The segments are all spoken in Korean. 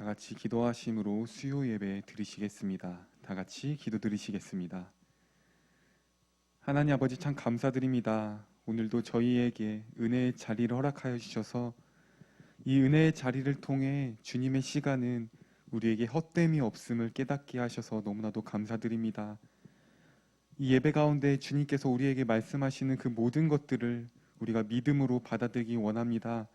다 같이 기도하심으로 수요 예배 드리시겠습니다. 다 같이 기도 드리시겠습니다. 하나님 아버지 참 감사드립니다. 오늘도 저희에게 은혜의 자리를 허락하여 주셔서 이 은혜의 자리를 통해 주님의 시간은 우리에게 헛됨이 없음을 깨닫게 하셔서 너무나도 감사드립니다. 이 예배 가운데 주님께서 우리에게 말씀하시는 그 모든 것들을 우리가 믿음으로 받아들이기 원합니다.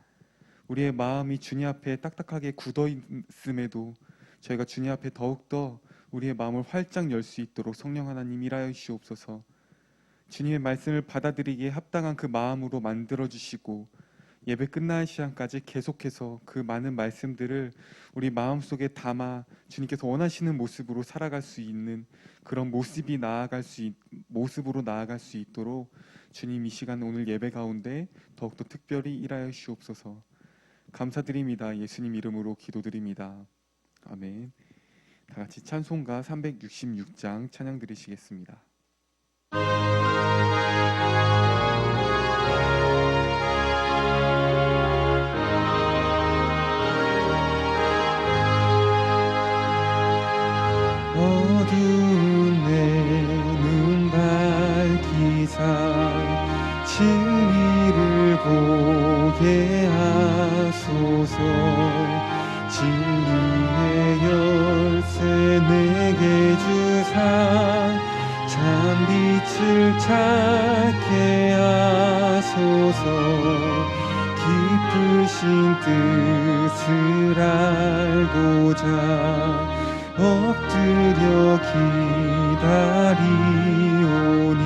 우리의 마음이 주님 앞에 딱딱하게 굳어 있음에도 저희가 주님 앞에 더욱더 우리의 마음을 활짝 열 수 있도록 성령 하나님 일하여 주시옵소서. 주님의 말씀을 받아들이기에 합당한 그 마음으로 만들어 주시고 예배 끝나는 시간까지 계속해서 그 많은 말씀들을 우리 마음속에 담아 주님께서 원하시는 모습으로 살아갈 수 있는 그런 모습으로 나아갈 수 있도록 주님 이 시간 오늘 예배 가운데 더욱더 특별히 일하여 주옵소서. 감사드립니다. 예수님 이름으로 기도드립니다. 아멘. 다 같이 찬송가 366장 찬양 드리시겠습니다. 어두운 내 눈 밝히사 진리를 보게 하소서. 진리의 열쇠 내게 주사 참빛을 찾게 하소서. 깊으신 뜻을 알고자 엎드려 기다리오니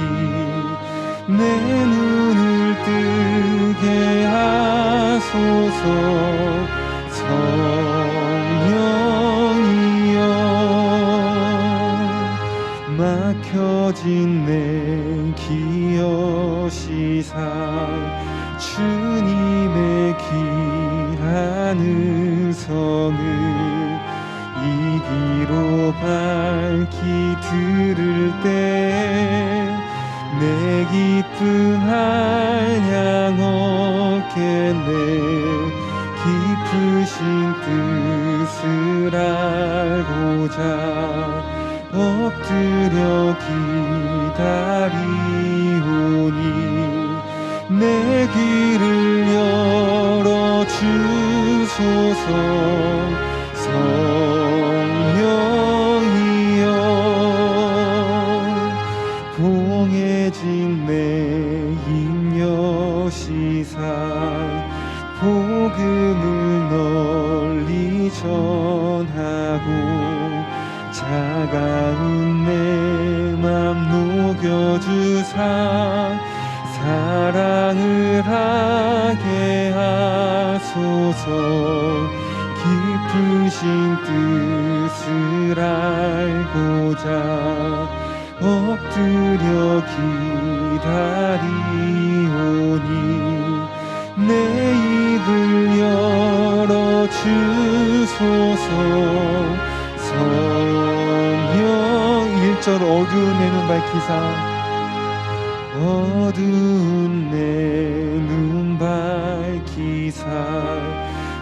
내 눈을 뜨게 하소서. 성령이여 막혀진 내 기여시사 주님의 귀한 성을 이기로 밝히 들을 때 내 기쁨 한량 없겠네. 깊으신 뜻을 알고자 엎드려 기다리오니 내 귀를 열어 주소서. 성령이여 봉해진 내 임여시사 복음을 널리 전하고 차가운 내 맘 녹여주사 사랑을 하게 하소서. 깊으신 뜻을 알고자 엎드려 기다리오니 내 입을 열어 주소서. 성령 1절 어두운 내 눈 밝히사 어두운 내 눈 밝히사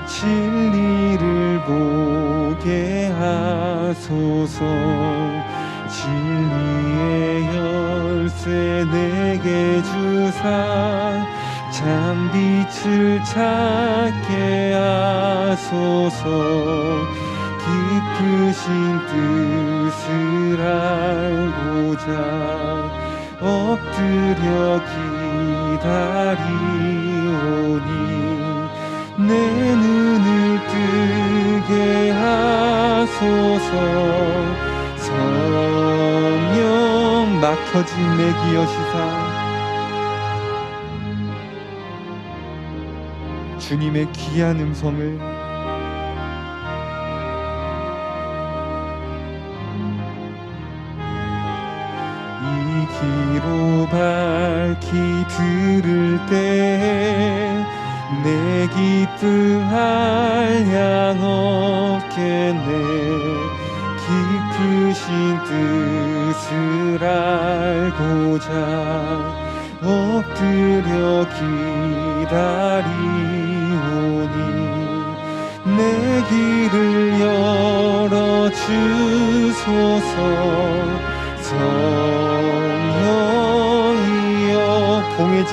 진리를 보게 하소서. 진리의 열쇠 내게 주사 참빛을 찾게 하소서. 깊으신 뜻을 알고자 엎드려 기다리오니 내 눈을 뜨게 하소서. 성령 막혀진 내 기여시사 주님의 귀한 음성을 이기로 밝히 들을 때 내 기쁨 한량 없겠네. 깊으신 뜻을 알고자 엎드려 기다리오니 내 내 길을 열어주소서. 성령이여 봉해진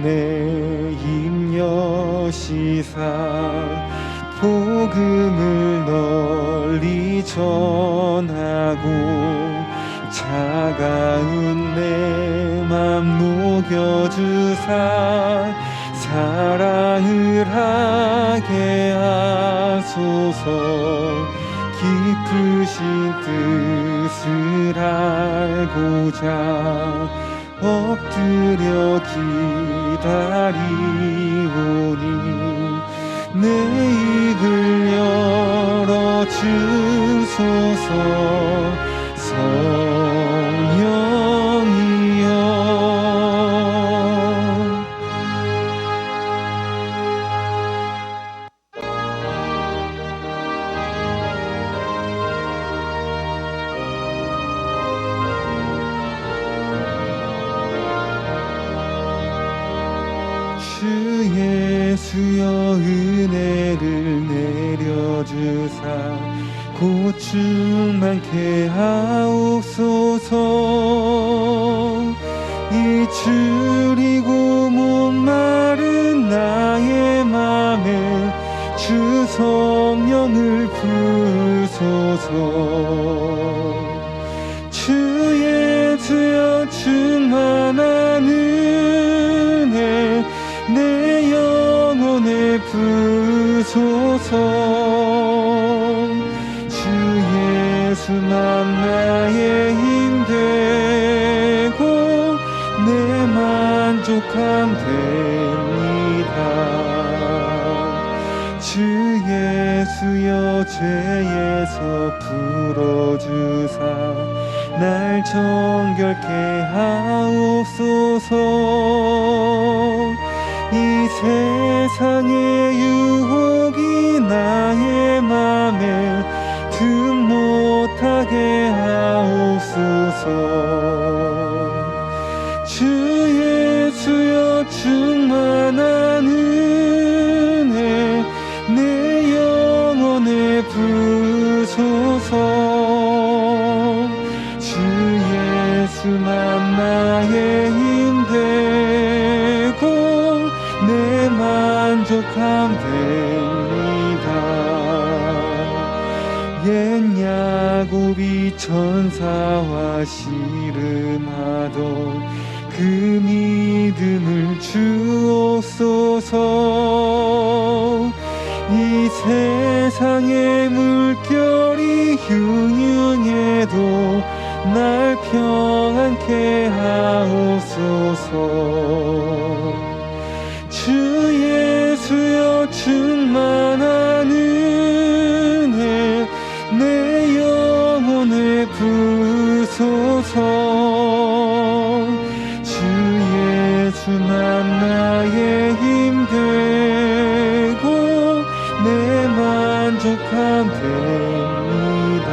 내 힘 여시사 복음을 널리 전하고 차가운 내 맘 녹여주사 사랑을 하게 하소서. 깊으신 뜻을 알고자 엎드려 기다리오니 내 입을 열어주소서. 성령이여 주 예수여 은혜를 내려주사 곧 충만케 하옵소서. 이 줄이고 목마른 나의 맘에 주 성령을 부으소서. 주 예수여 충만한 은혜 내 영혼에 부으소서. 주 예수만 나의 힘 되고 내 만족함 됩니다. 주 예수여 죄에서 풀어주사 날 정결케 하옵소서. 이 세상의 유혹이 나의 맘에 틈 못하게 하옵소서. 주 예수여 충만한 은혜 내 영혼에 부으소서. 주 예수만 나의 힘 되고 내 만족함 됩니다. 옛 야곱이 천사와 씨름하던 그 믿음을 주옵소서. 이 세상의 물결이 흉흉해도 날 평안케 하옵소서. 주 예수여 충만한 은혜 내 영혼에 부으소서. 주 예수만 나의 힘 되고 내 만족함 됩니다.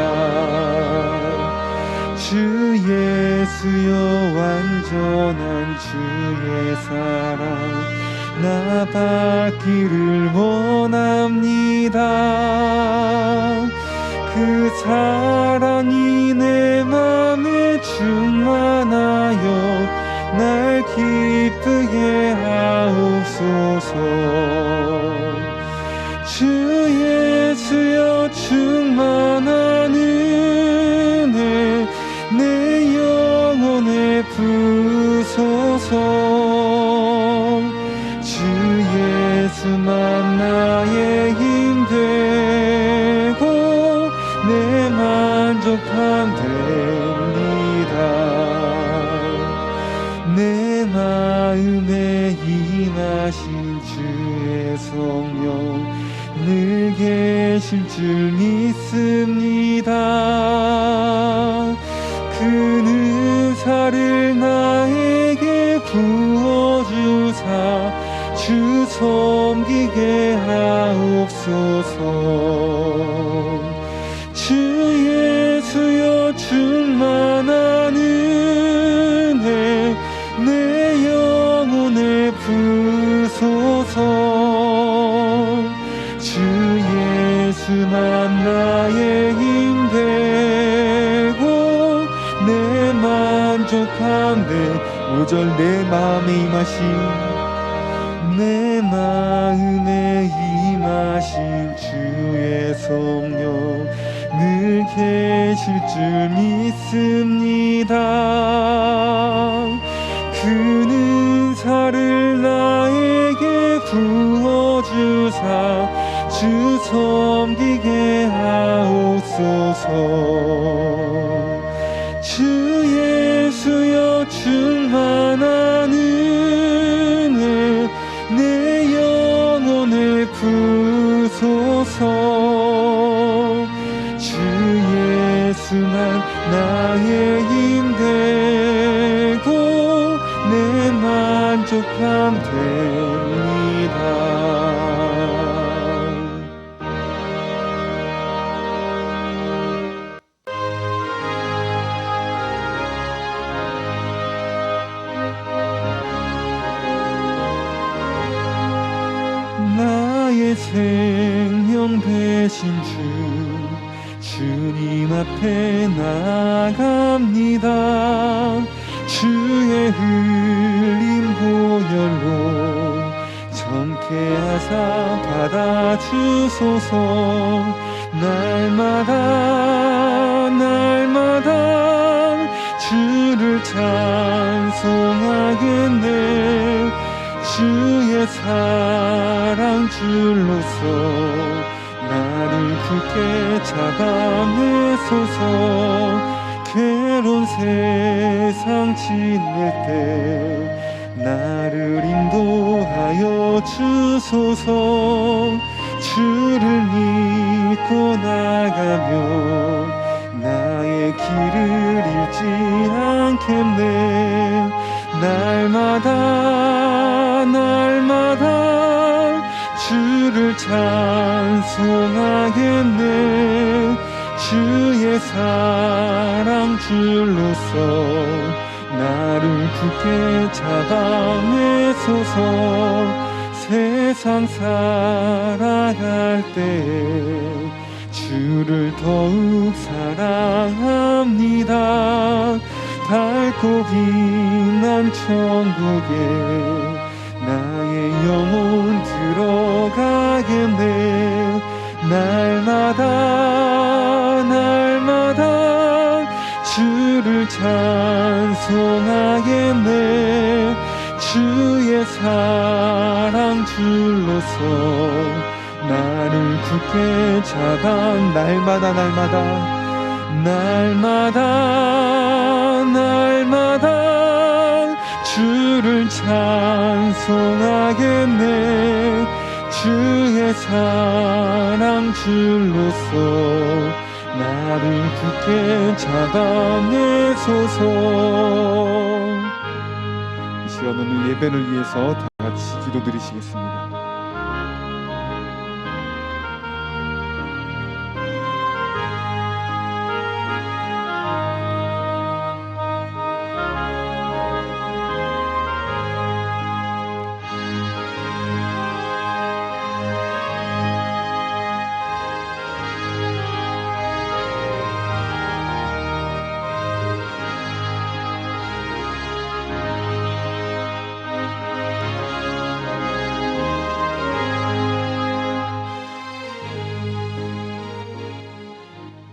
주 예수여 완전한 주의 사랑 나 받기를 원합니다. 그 사랑이 내 맘에 충만하여 날 기쁘게 하옵소서. 주 예수여 충만한 은혜 내 영혼에 부으소서. 주 예수만 나의 힘 되고 내 만족함 됩니다. 내 마음에 임하신 주의 성령 늘 계실 줄 믿습니다. 그 은사를 나에게 부어주사 주 섬기게 하옵소서. 주 예수여 충만한 은혜 내 영혼에 부으소서. 예수만 나의 힘 되고 내 만족함대 5절 내 마음에 임하신 내 마음에 임하신 주의 성령 늘 계실 줄 믿습니다. 그는 은사를 나에게 부어주사 주 섬기게 하옵소서. 주 예수여 충만한 은혜 내 영혼에 부소서. 주 예수만 나의 힘 되고 내 만족함 됩니다. 나의 생명 되신 주님 앞에 나아갑니다. 주의 흘린 보혈로 정케하사 받아주소서. 날마다 주를 찬송하겠네. 주의 사랑 줄로서 나를 굳게 잡아내소서. 괴로운 세상 지낼 때 나를 인도하여 주소서. 주를 믿고 나가며 나의 길을 잃지 않겠네. 날마다 주를 찬송하겠네. 주의 사랑 줄로서 나를 굳게 잡아내소서. 세상 살아갈 때 주를 더욱 사랑합니다. 밝고 빛난 천국에 나의 영혼 들어가겠네. 날마다 주를 찬송하겠네. 주의 사랑 줄로서 나를 굳게 잡아 날마다 주를 찬송하겠네. 주의 사랑 줄로서 나를 굳게 잡아내소서. 이 시간 오늘 예배를 위해서 다 같이 기도드리시겠습니다.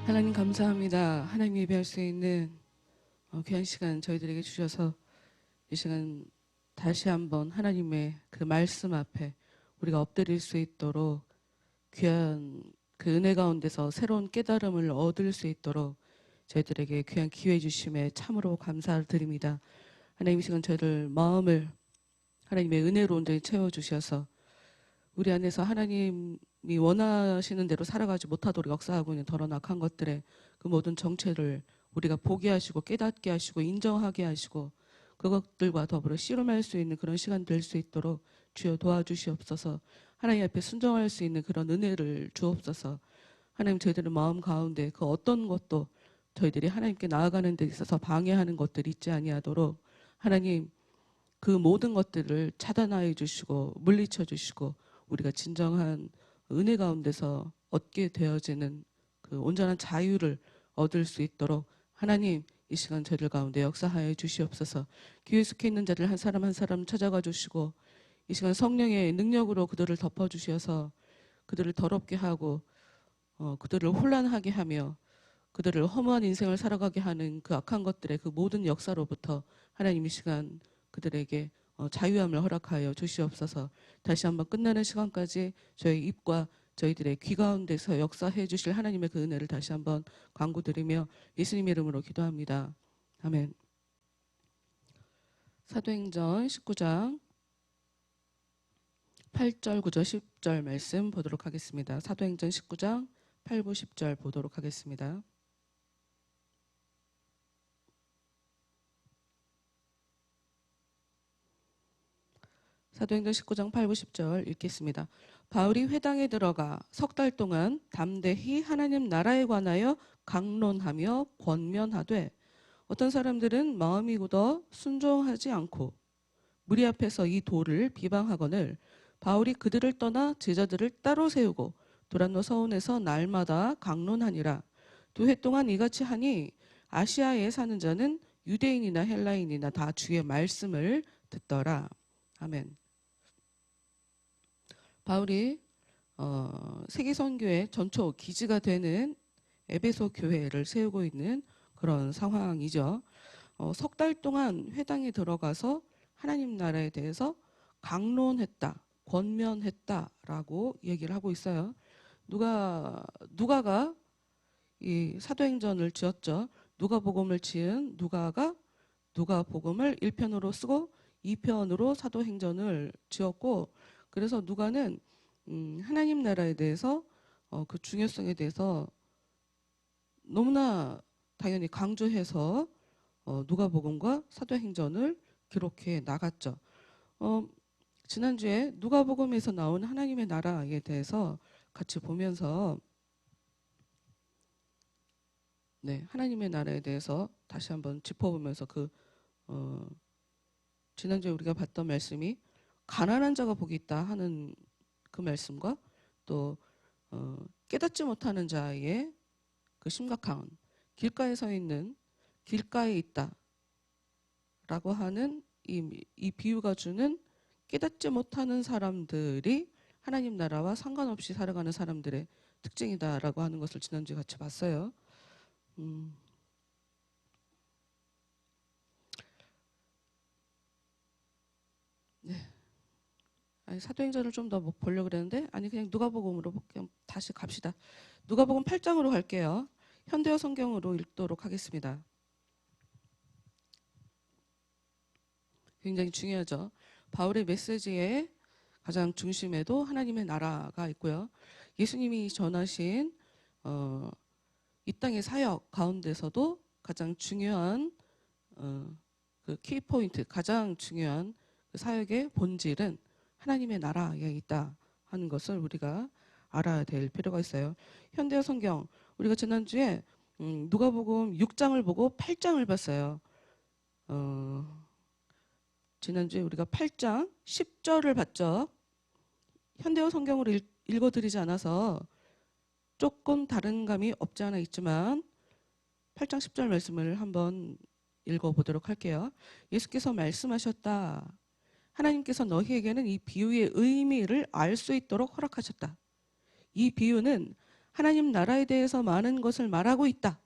하나님 감사합니다. 하나님 예배할 수 있는 귀한 시간 저희들에게 주셔서 이 시간 다시 한번 하나님의 그 말씀 앞에 우리가 엎드릴 수 있도록 귀한 그 은혜 가운데서 새로운 깨달음을 얻을 수 있도록 저희들에게 귀한 기회 주심에 참으로 감사를 드립니다. 하나님 이 시간 저희들 마음을 하나님의 은혜로 온전히 채워주셔서 우리 안에서 하나님이 원하시는 대로 살아가지 못하도록 역사하고 있는 더러운 악한 것들의 그 모든 정체를 우리가 보게 하시고 깨닫게 하시고 인정하게 하시고 그것들과 더불어 씨름할 수 있는 그런 시간 될 수 있도록 주여 도와주시옵소서. 하나님 앞에 순종할 수 있는 그런 은혜를 주옵소서. 하나님 저희들의 마음 가운데 그 어떤 것도 저희들이 하나님께 나아가는 데 있어서 방해하는 것들이 있지 아니하도록 하나님 그 모든 것들을 차단하여 주시고 물리쳐 주시고 우리가 진정한 은혜 가운데서 얻게 되어지는 그 온전한 자유를 얻을 수 있도록 하나님 이 시간 저희들 가운데 역사하여 주시옵소서. 교회 속해 있는 자들 한 사람 한 사람 찾아가 주시고 이 시간 성령의 능력으로 그들을 덮어주셔서 그들을 더럽게 하고 그들을 혼란하게 하며 그들을 허무한 인생을 살아가게 하는 그 악한 것들의 그 모든 역사로부터 하나님 이 시간 그들에게 자유함을 허락하여 주시옵소서. 다시 한번 끝나는 시간까지 저희 입과 저희들의 귀 가운데서 역사해 주실 하나님의 그 은혜를 다시 한번 간구드리며 예수님의 이름으로 기도합니다. 아멘. 사도행전 19장 8절, 9절, 10절 말씀 보도록 하겠습니다. 사도행전 19장 8, 9, 10절 보도록 하겠습니다. 사도행전 19장 8, 9, 10절 읽겠습니다. 바울이 회당에 들어가 석 달 동안 담대히 하나님 나라에 관하여 강론하며 권면하되 어떤 사람들은 마음이 굳어 순종하지 않고 무리 앞에서 이 도를 비방하거늘 바울이 그들을 떠나 제자들을 따로 세우고 도란노 서원에서 날마다 강론하니라. 2회 동안 이같이 하니 아시아에 사는 자는 유대인이나 헬라인이나 다 주의 말씀을 듣더라. 아멘. 바울이 세계 선교의 전초 기지가 되는 에베소 교회를 세우고 있는 그런 상황이죠. 석 달 동안 회당에 들어가서 하나님 나라에 대해서 강론했다, 권면했다라고 얘기를 하고 있어요. 누가가 이 사도행전을 지었죠. 누가복음을 지은 누가가 누가복음을 1편으로 쓰고 2편으로 사도행전을 지었고, 그래서 누가는 하나님 나라에 대해서 그 중요성에 대해서 너무나 당연히 강조해서 누가복음과 사도행전을 기록해 나갔죠. 지난주에 누가복음에서 나온 하나님의 나라에 대해서 같이 보면서 하나님의 나라에 대해서 다시 한번 짚어보면서 지난주에 우리가 봤던 말씀이 가난한 자가 복이 있다 하는 그 말씀과 또 깨닫지 못하는 자의 그 심각한 길가에 서 있는 길가에 있다라고 하는 이 비유가 주는 깨닫지 못하는 사람들이 하나님 나라와 상관없이 살아가는 사람들의 특징이다라고 하는 것을 지난주에 같이 봤어요. 사도행전을 좀 더 보려고 그랬는데 그냥 누가복음으로 그냥 다시 갑시다. 누가복음 8장으로 갈게요. 현대어 성경으로 읽도록 하겠습니다. 굉장히 중요하죠. 바울의 메시지의 가장 중심에도 하나님의 나라가 있고요. 예수님이 전하신 이 땅의 사역 가운데서도 가장 중요한 그 키포인트, 가장 중요한 그 사역의 본질은 하나님의 나라에 있다 하는 것을 우리가 알아야 될 필요가 있어요. 현대어 성경, 우리가 지난주에 누가복음 6장을 보고 8장을 봤어요. 지난주에 우리가 8장 10절을 봤죠. 현대어 성경으로 읽어드리지 않아서 조금 다른 감이 없지 않아 있지만 8장 10절 말씀을 한번 읽어보도록 할게요. 예수께서 말씀하셨다. 하나님께서 너희에게는 이 비유의 의미를 알 수 있도록 허락하셨다. 이 비유는 하나님 나라에 대해서 많은 것을 말하고 있다.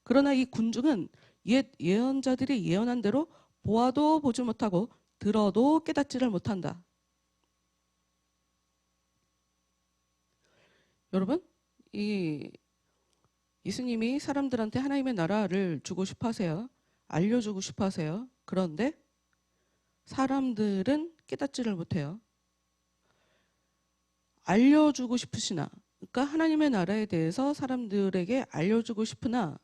그러나 이 군중은 옛 예언자들이 예언한 대로 보아도 보지 못하고 들어도 깨닫지를 못한다. 여러분, 예수님이 사람들한테 하나님의 나라를 주고 싶어 하세요. 알려주고 싶어 하세요. 그런데 사람들은 깨닫지를 못해요. 알려주고 싶으시나, 그러니까 하나님의 나라에 대해서 사람들에게 알려주고 싶으나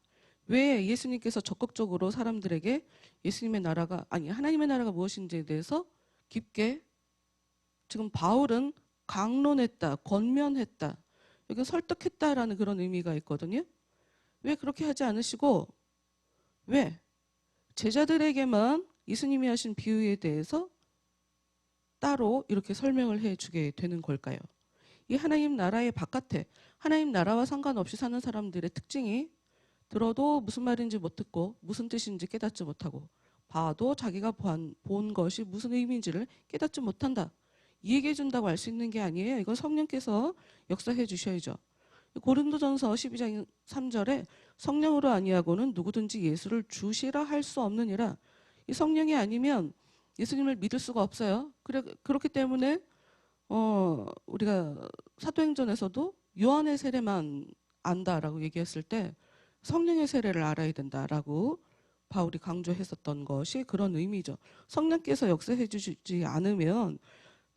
왜 예수님께서 적극적으로 사람들에게 하나님의 나라가 무엇인지에 대해서 깊게, 지금 바울은 강론했다, 권면했다, 여기 설득했다라는 그런 의미가 있거든요. 왜 그렇게 하지 않으시고 왜 제자들에게만 예수님이 하신 비유에 대해서 따로 이렇게 설명을 해주게 되는 걸까요? 이 하나님 나라의 바깥에 하나님 나라와 상관없이 사는 사람들의 특징이 들어도 무슨 말인지 못 듣고 무슨 뜻인지 깨닫지 못하고 봐도 자기가 본 것이 무슨 의미인지를 깨닫지 못한다. 얘기해 준다고 알 수 있는 게 아니에요. 이건 성령께서 역사해 주셔야죠. 고린도전서 12장 3절에 성령으로 아니하고는 누구든지 예수를 주시라 할 수 없느니라. 이 성령이 아니면 예수님을 믿을 수가 없어요. 그렇기 때문에 우리가 사도행전에서도 요한의 세례만 안다라고 얘기했을 때 성령의 세례를 알아야 된다라고 바울이 강조했었던 것이 그런 의미죠. 성령께서 역사해 주시지 않으면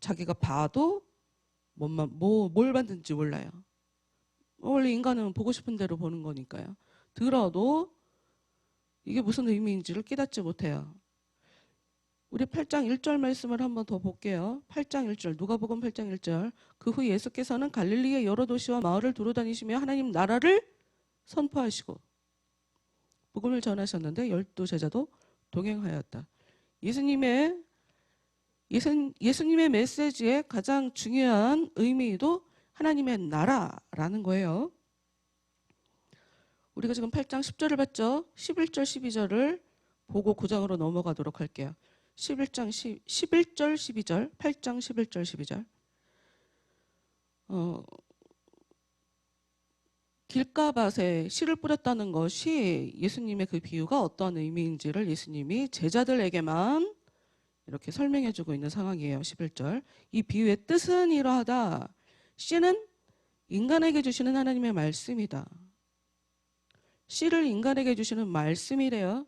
자기가 봐도 뭘 받는지 몰라요. 원래 인간은 보고 싶은 대로 보는 거니까요. 들어도 이게 무슨 의미인지를 깨닫지 못해요. 우리 8장 1절 말씀을 한번 더 볼게요. 8장 1절 누가복음 8장 1절 그 후 예수께서는 갈릴리의 여러 도시와 마을을 두루다니시며 하나님 나라를 선포하시고 복음을 전하셨는데 12제자도 동행하였다. 예수님의 메시지의 가장 중요한 의미도 하나님의 나라라는 거예요. 우리가 지금 8장 10절을 봤죠. 11절 12절을 보고 9장으로 넘어가도록 할게요. 11절 12절 8장 11절 12절 길가밭에 씨를 뿌렸다는 것이 예수님의 그 비유가 어떠한 의미인지를 예수님이 제자들에게만 이렇게 설명해 주고 있는 상황이에요. 11절 이 비유의 뜻은 이러하다. 씨는 인간에게 주시는 하나님의 말씀이다. 씨를 인간에게 주시는 말씀이래요.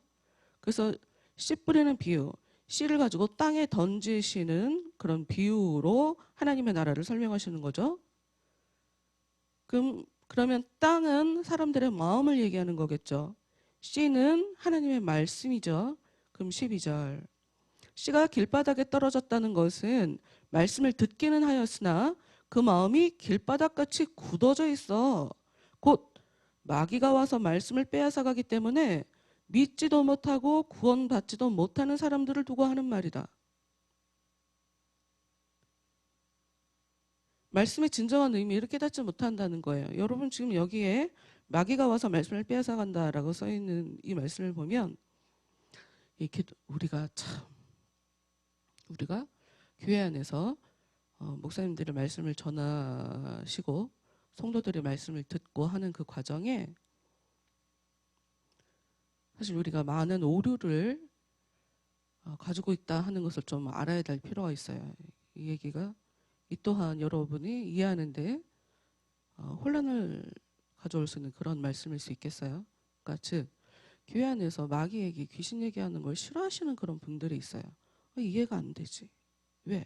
그래서 씨 뿌리는 비유, 씨를 가지고 땅에 던지시는 그런 비유로 하나님의 나라를 설명하시는 거죠. 그러면 땅은 사람들의 마음을 얘기하는 거겠죠. 씨는 하나님의 말씀이죠. 그럼 12절 씨가 길바닥에 떨어졌다는 것은 말씀을 듣기는 하였으나 그 마음이 길바닥같이 굳어져 있어. 곧 마귀가 와서 말씀을 빼앗아가기 때문에 믿지도 못하고 구원받지도 못하는 사람들을 두고 하는 말이다. 말씀의 진정한 의미를 깨닫지 못한다는 거예요. 여러분 지금 여기에 마귀가 와서 말씀을 빼앗아간다라고 써있는 이 말씀을 보면 이렇게 우리가 교회 안에서 목사님들의 말씀을 전하시고 성도들의 말씀을 듣고 하는 그 과정에 사실 우리가 많은 오류를 가지고 있다 하는 것을 좀 알아야 될 필요가 있어요. 이 얘기가 이 또한 여러분이 이해하는데 혼란을 가져올 수 있는 그런 말씀일 수 있겠어요. 그러니까 즉 교회 안에서 마귀 얘기, 귀신 얘기하는 걸 싫어하시는 그런 분들이 있어요. 이해가 안 되지. 왜?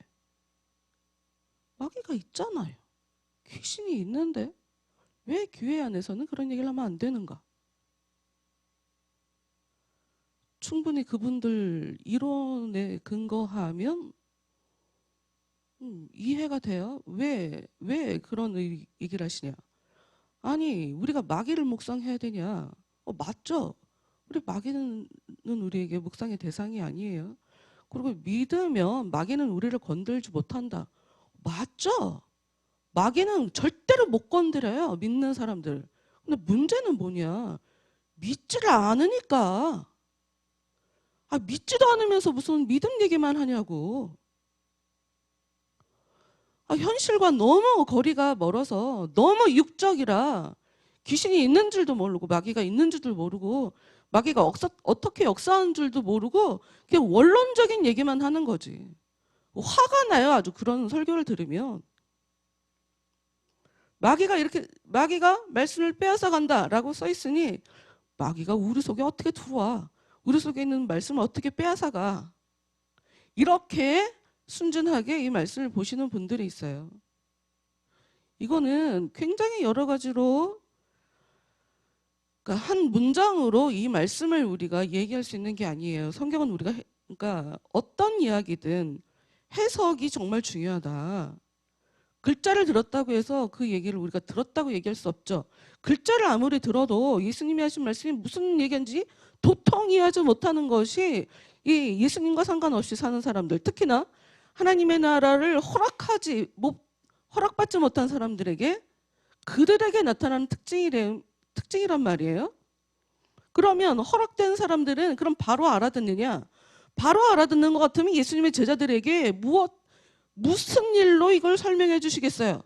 마귀가 있잖아요. 귀신이 있는데 왜 교회 안에서는 그런 얘기를 하면 안 되는가? 충분히 그분들 이론에 근거하면 이해가 돼요. 왜 그런 얘기를 하시냐? 아니 우리가 마귀를 묵상해야 되냐? 맞죠. 우리 마귀는 우리에게 묵상의 대상이 아니에요. 그리고 믿으면 마귀는 우리를 건들지 못한다. 맞죠. 마귀는 절대로 못 건드려요. 믿는 사람들. 근데 문제는 뭐냐? 믿지를 않으니까. 믿지도 않으면서 무슨 믿음 얘기만 하냐고. 현실과 너무 거리가 멀어서 너무 육적이라 귀신이 있는 줄도 모르고 마귀가 있는 줄도 모르고 마귀가 어떻게 역사하는 줄도 모르고 그냥 원론적인 얘기만 하는 거지. 화가 나요. 아주 그런 설교를 들으면. 마귀가 말씀을 빼앗아 간다라고 써 있으니 마귀가 우리 속에 어떻게 들어와? 우리 속에 있는 말씀을 어떻게 빼앗아가? 이렇게 순진하게 이 말씀을 보시는 분들이 있어요. 이거는 굉장히 여러 가지로 그러니까 한 문장으로 이 말씀을 우리가 얘기할 수 있는 게 아니에요. 성경은 우리가 그러니까 어떤 이야기든 해석이 정말 중요하다. 글자를 들었다고 해서 그 얘기를 우리가 들었다고 얘기할 수 없죠. 글자를 아무리 들어도 예수님이 하신 말씀이 무슨 얘기인지 도통 이해하지 못하는 것이 이 예수님과 상관없이 사는 사람들, 특히나 하나님의 나라를 허락받지 못한 사람들에게 그들에게 나타나는 특징이란 말이에요. 그러면 허락된 사람들은 그럼 바로 알아듣느냐? 바로 알아듣는 것 같으면 예수님의 제자들에게 무슨 일로 이걸 설명해 주시겠어요?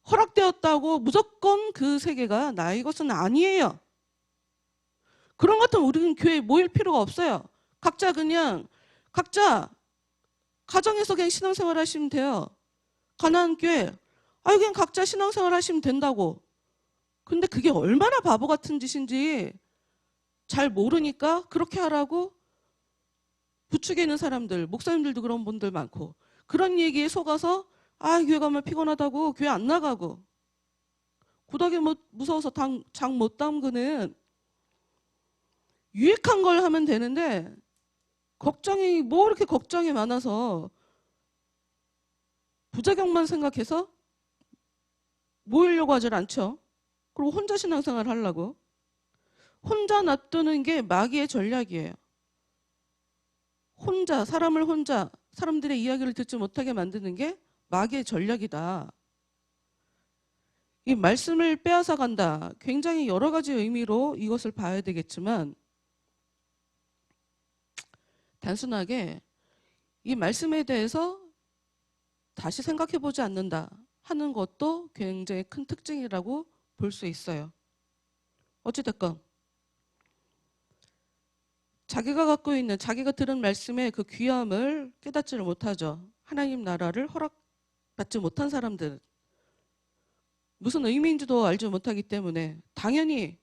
허락되었다고 무조건 그 세계가 나의 것은 아니에요. 그런 것 같으면 우리는 교회에 모일 필요가 없어요. 각자 가정에서 그냥 신앙생활 하시면 돼요. 가나안교회 그냥 각자 신앙생활 하시면 된다고. 근데 그게 얼마나 바보 같은 짓인지 잘 모르니까 그렇게 하라고 부축에 있는 사람들, 목사님들도 그런 분들 많고, 그런 얘기에 속아서 교회 가면 피곤하다고 교회 안 나가고, 고닥에 무서워서 장 못 담그는 유익한 걸 하면 되는데 뭐 이렇게 걱정이 많아서 부작용만 생각해서 모이려고 하질 않죠. 그리고 혼자 신앙생활 하려고. 혼자 놔두는 게 마귀의 전략이에요. 사람들의 이야기를 듣지 못하게 만드는 게 마귀의 전략이다. 이 말씀을 빼앗아 간다. 굉장히 여러 가지 의미로 이것을 봐야 되겠지만, 단순하게 이 말씀에 대해서 다시 생각해 보지 않는다 하는 것도 굉장히 큰 특징이라고 볼 수 있어요. 어찌됐건 자기가 들은 말씀의 그 귀함을 깨닫지를 못하죠. 하나님 나라를 허락받지 못한 사람들, 무슨 의미인지도 알지 못하기 때문에 당연히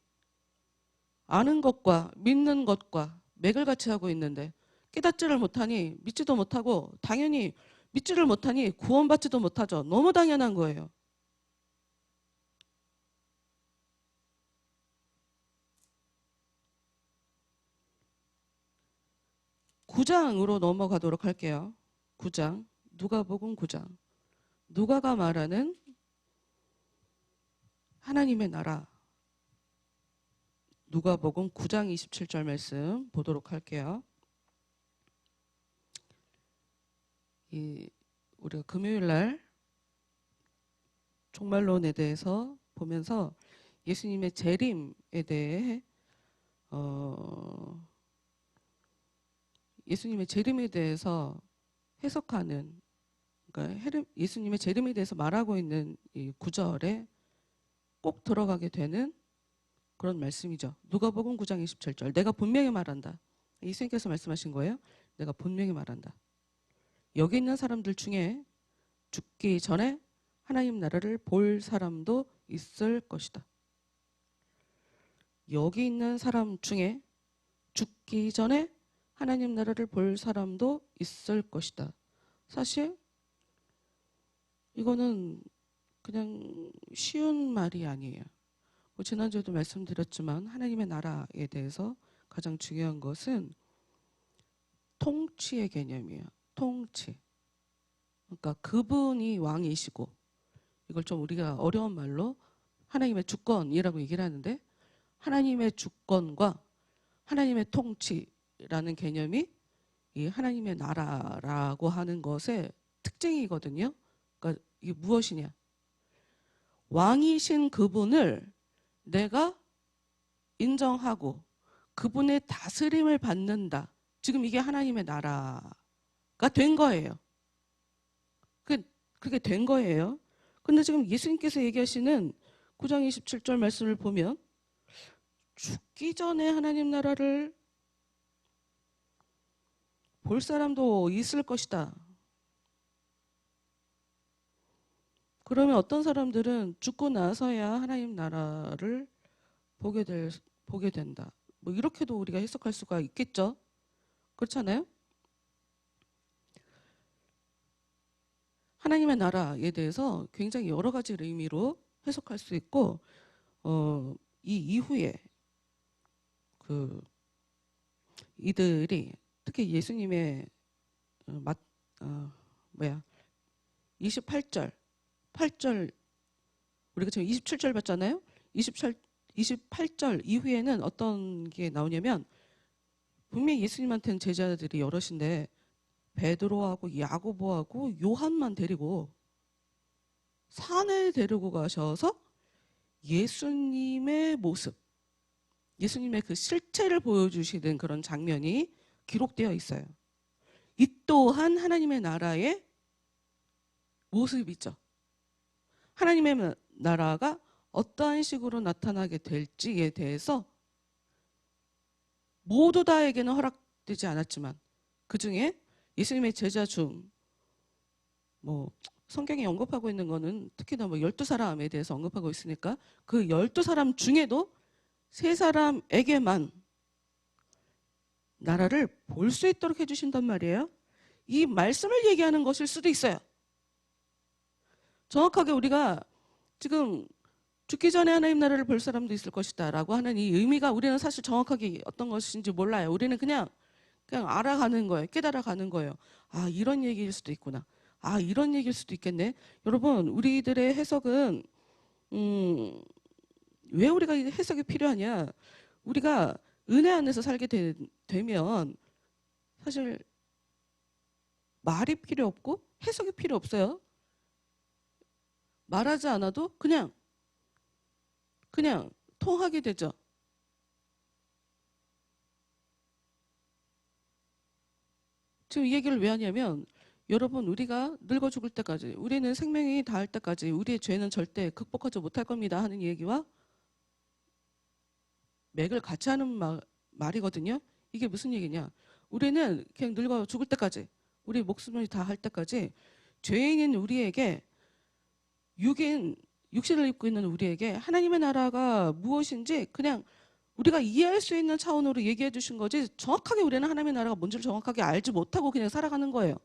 아는 것과 믿는 것과 맥을 같이 하고 있는데 깨닫지를 못하니 믿지도 못하고, 당연히 믿지를 못하니 구원받지도 못하죠. 너무 당연한 거예요. 구장으로 넘어가도록 할게요. 9장, 누가복음 9장. 누가가 말하는 하나님의 나라. 누가복음 9장 27절 말씀 보도록 할게요. 우리가 금요일 날 종말론에 대해서 보면서 예수님의 재림에 대해 예수님의 재림에 대해서 해석하는, 그러니까 예수님의 재림에 대해서 말하고 있는 이 구절에 꼭 들어가게 되는 그런 말씀이죠. 누가복음 9장 27절. 내가 분명히 말한다. 예수님께서 말씀하신 거예요. 내가 분명히 말한다. 여기 있는 사람들 중에 죽기 전에 하나님 나라를 볼 사람도 있을 것이다. 여기 있는 사람 중에 죽기 전에 하나님 나라를 볼 사람도 있을 것이다. 사실 이거는 그냥 쉬운 말이 아니에요. 지난주에도 말씀드렸지만 하나님의 나라에 대해서 가장 중요한 것은 통치의 개념이에요. 통치. 그러니까 그분이 왕이시고, 이걸 좀 우리가 어려운 말로 하나님의 주권이라고 얘기를 하는데, 하나님의 주권과 하나님의 통치라는 개념이 이 하나님의 나라라고 하는 것의 특징이거든요. 그러니까 이게 무엇이냐? 왕이신 그분을 내가 인정하고 그분의 다스림을 받는다. 지금 이게 하나님의 나라가 된 거예요. 그게 된 거예요. 근데 지금 예수님께서 얘기하시는 9장 27절 말씀을 보면 죽기 전에 하나님 나라를 볼 사람도 있을 것이다. 그러면 어떤 사람들은 죽고 나서야 하나님 나라를 보게 된다. 뭐 이렇게도 우리가 해석할 수가 있겠죠. 그렇잖아요? 하나님의 나라에 대해서 굉장히 여러 가지 의미로 해석할 수 있고, 이 이후에 이들이 특히 예수님의 28절 우리가 지금 27절 봤잖아요. 28절 이후에는 어떤 게 나오냐면, 분명히 예수님한테는 제자들이 여럿인데 베드로하고 야고보하고 요한만 데리고 산에 데리고 가셔서 예수님의 모습, 예수님의 그 실체를 보여주시는 그런 장면이 기록되어 있어요. 이 또한 하나님의 나라의 모습이죠. 하나님의 나라가 어떠한 식으로 나타나게 될지에 대해서 모두 다에게는 허락되지 않았지만 그 중에 예수님의 제자 중 성경이 언급하고 있는 거는 특히나 12사람에 대해서 언급하고 있으니까 그 12사람 중에도 3사람에게만 나라를 볼 수 있도록 해주신단 말이에요. 이 말씀을 얘기하는 것일 수도 있어요. 정확하게 우리가 지금 죽기 전에 하나님 나라를 볼 사람도 있을 것이다 라고 하는 이 의미가 우리는 사실 정확하게 어떤 것인지 몰라요. 우리는 그냥 알아가는 거예요. 깨달아가는 거예요. 아, 이런 얘기일 수도 있구나. 아, 이런 얘기일 수도 있겠네. 여러분, 우리들의 해석은 왜 우리가 해석이 필요하냐? 우리가 은혜 안에서 살게 되면 사실 말이 필요 없고 해석이 필요 없어요. 말하지 않아도 그냥 통하게 되죠. 지금 이 얘기를 왜 하냐면 여러분, 우리가 늙어 죽을 때까지, 우리는 생명이 닿을 때까지 우리의 죄는 절대 극복하지 못할 겁니다 하는 얘기와 맥을 같이 하는 말이거든요. 이게 무슨 얘기냐? 우리는 그냥 늙어 죽을 때까지, 우리 목숨을 다할 때까지 죄인인 우리에게, 육신을 입고 있는 우리에게 하나님의 나라가 무엇인지 그냥 우리가 이해할 수 있는 차원으로 얘기해 주신 거지, 정확하게 우리는 하나님의 나라가 뭔지를 정확하게 알지 못하고 그냥 살아가는 거예요.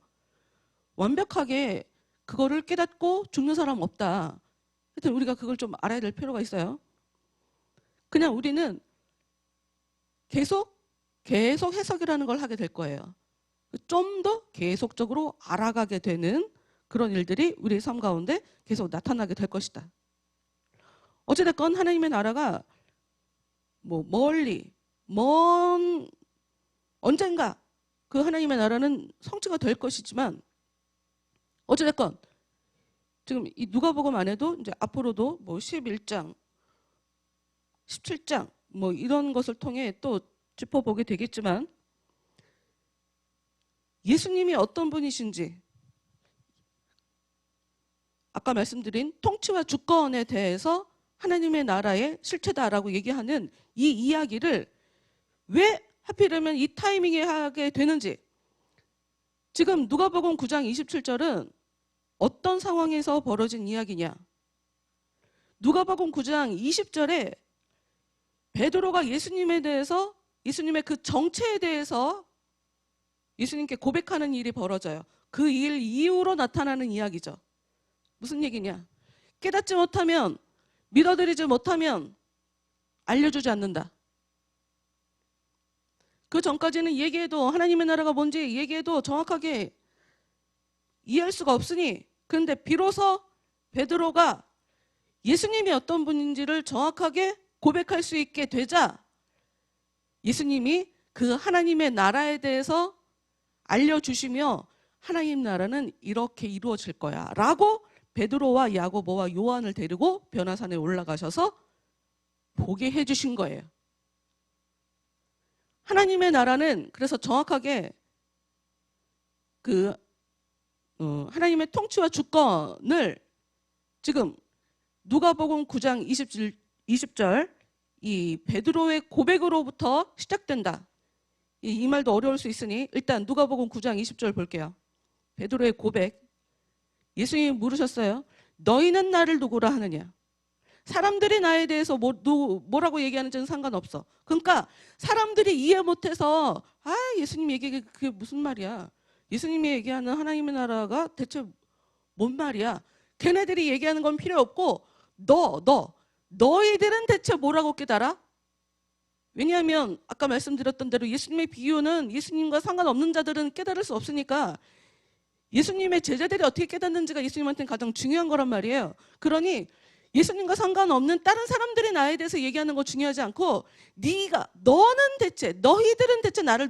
완벽하게 그거를 깨닫고 죽는 사람 없다. 하여튼 우리가 그걸 좀 알아야 될 필요가 있어요. 그냥 우리는 계속 해석이라는 걸 하게 될 거예요. 좀 더 계속적으로 알아가게 되는 그런 일들이 우리 삶 가운데 계속 나타나게 될 것이다. 어찌됐건 하나님의 나라가 언젠가 그 하나님의 나라는 성취가 될 것이지만, 어찌됐건 지금 이 누가복음 안에도 이제 앞으로도 11장, 17장 이런 것을 통해 또 짚어보게 되겠지만, 예수님이 어떤 분이신지, 아까 말씀드린 통치와 주권에 대해서 하나님의 나라의 실체다라고 얘기하는 이 이야기를 왜 하필이면 이 타이밍에 하게 되는지, 지금 누가복음 9장 27절은 어떤 상황에서 벌어진 이야기냐? 누가복음 9장 20절에 베드로가 예수님에 대해서, 예수님의 그 정체에 대해서 예수님께 고백하는 일이 벌어져요. 그 일 이후로 나타나는 이야기죠. 무슨 얘기냐? 깨닫지 못하면, 믿어들이지 못하면 알려주지 않는다. 그 전까지는 얘기해도, 하나님의 나라가 뭔지 얘기해도 정확하게 이해할 수가 없으니, 그런데 비로소 베드로가 예수님이 어떤 분인지를 정확하게 고백할 수 있게 되자 예수님이 그 하나님의 나라에 대해서 알려주시며, 하나님 나라는 이렇게 이루어질 거야 라고 베드로와 야고보와 요한을 데리고 변화산에 올라가셔서 보게 해주신 거예요. 하나님의 나라는 그래서 정확하게 하나님의 통치와 주권을 지금 누가복음 9장 20절 이 베드로의 고백으로부터 시작된다. 이 말도 어려울 수 있으니 일단 누가복음 9장 20절 볼게요. 베드로의 고백. 예수님이 물으셨어요. 너희는 나를 누구라 하느냐? 사람들이 나에 대해서 뭐라고 얘기하는지는 상관없어. 그러니까 사람들이 이해 못해서 예수님 얘기 그게 무슨 말이야? 예수님이 얘기하는 하나님의 나라가 대체 뭔 말이야? 걔네들이 얘기하는 건 필요 없고 너희들은 대체 뭐라고 깨달아? 왜냐하면 아까 말씀드렸던 대로 예수님의 비유는 예수님과 상관없는 자들은 깨달을 수 없으니까 예수님의 제자들이 어떻게 깨닫는지가 예수님한테는 가장 중요한 거란 말이에요. 그러니 예수님과 상관없는 다른 사람들이 나에 대해서 얘기하는 거 중요하지 않고, 너희들은 대체 나를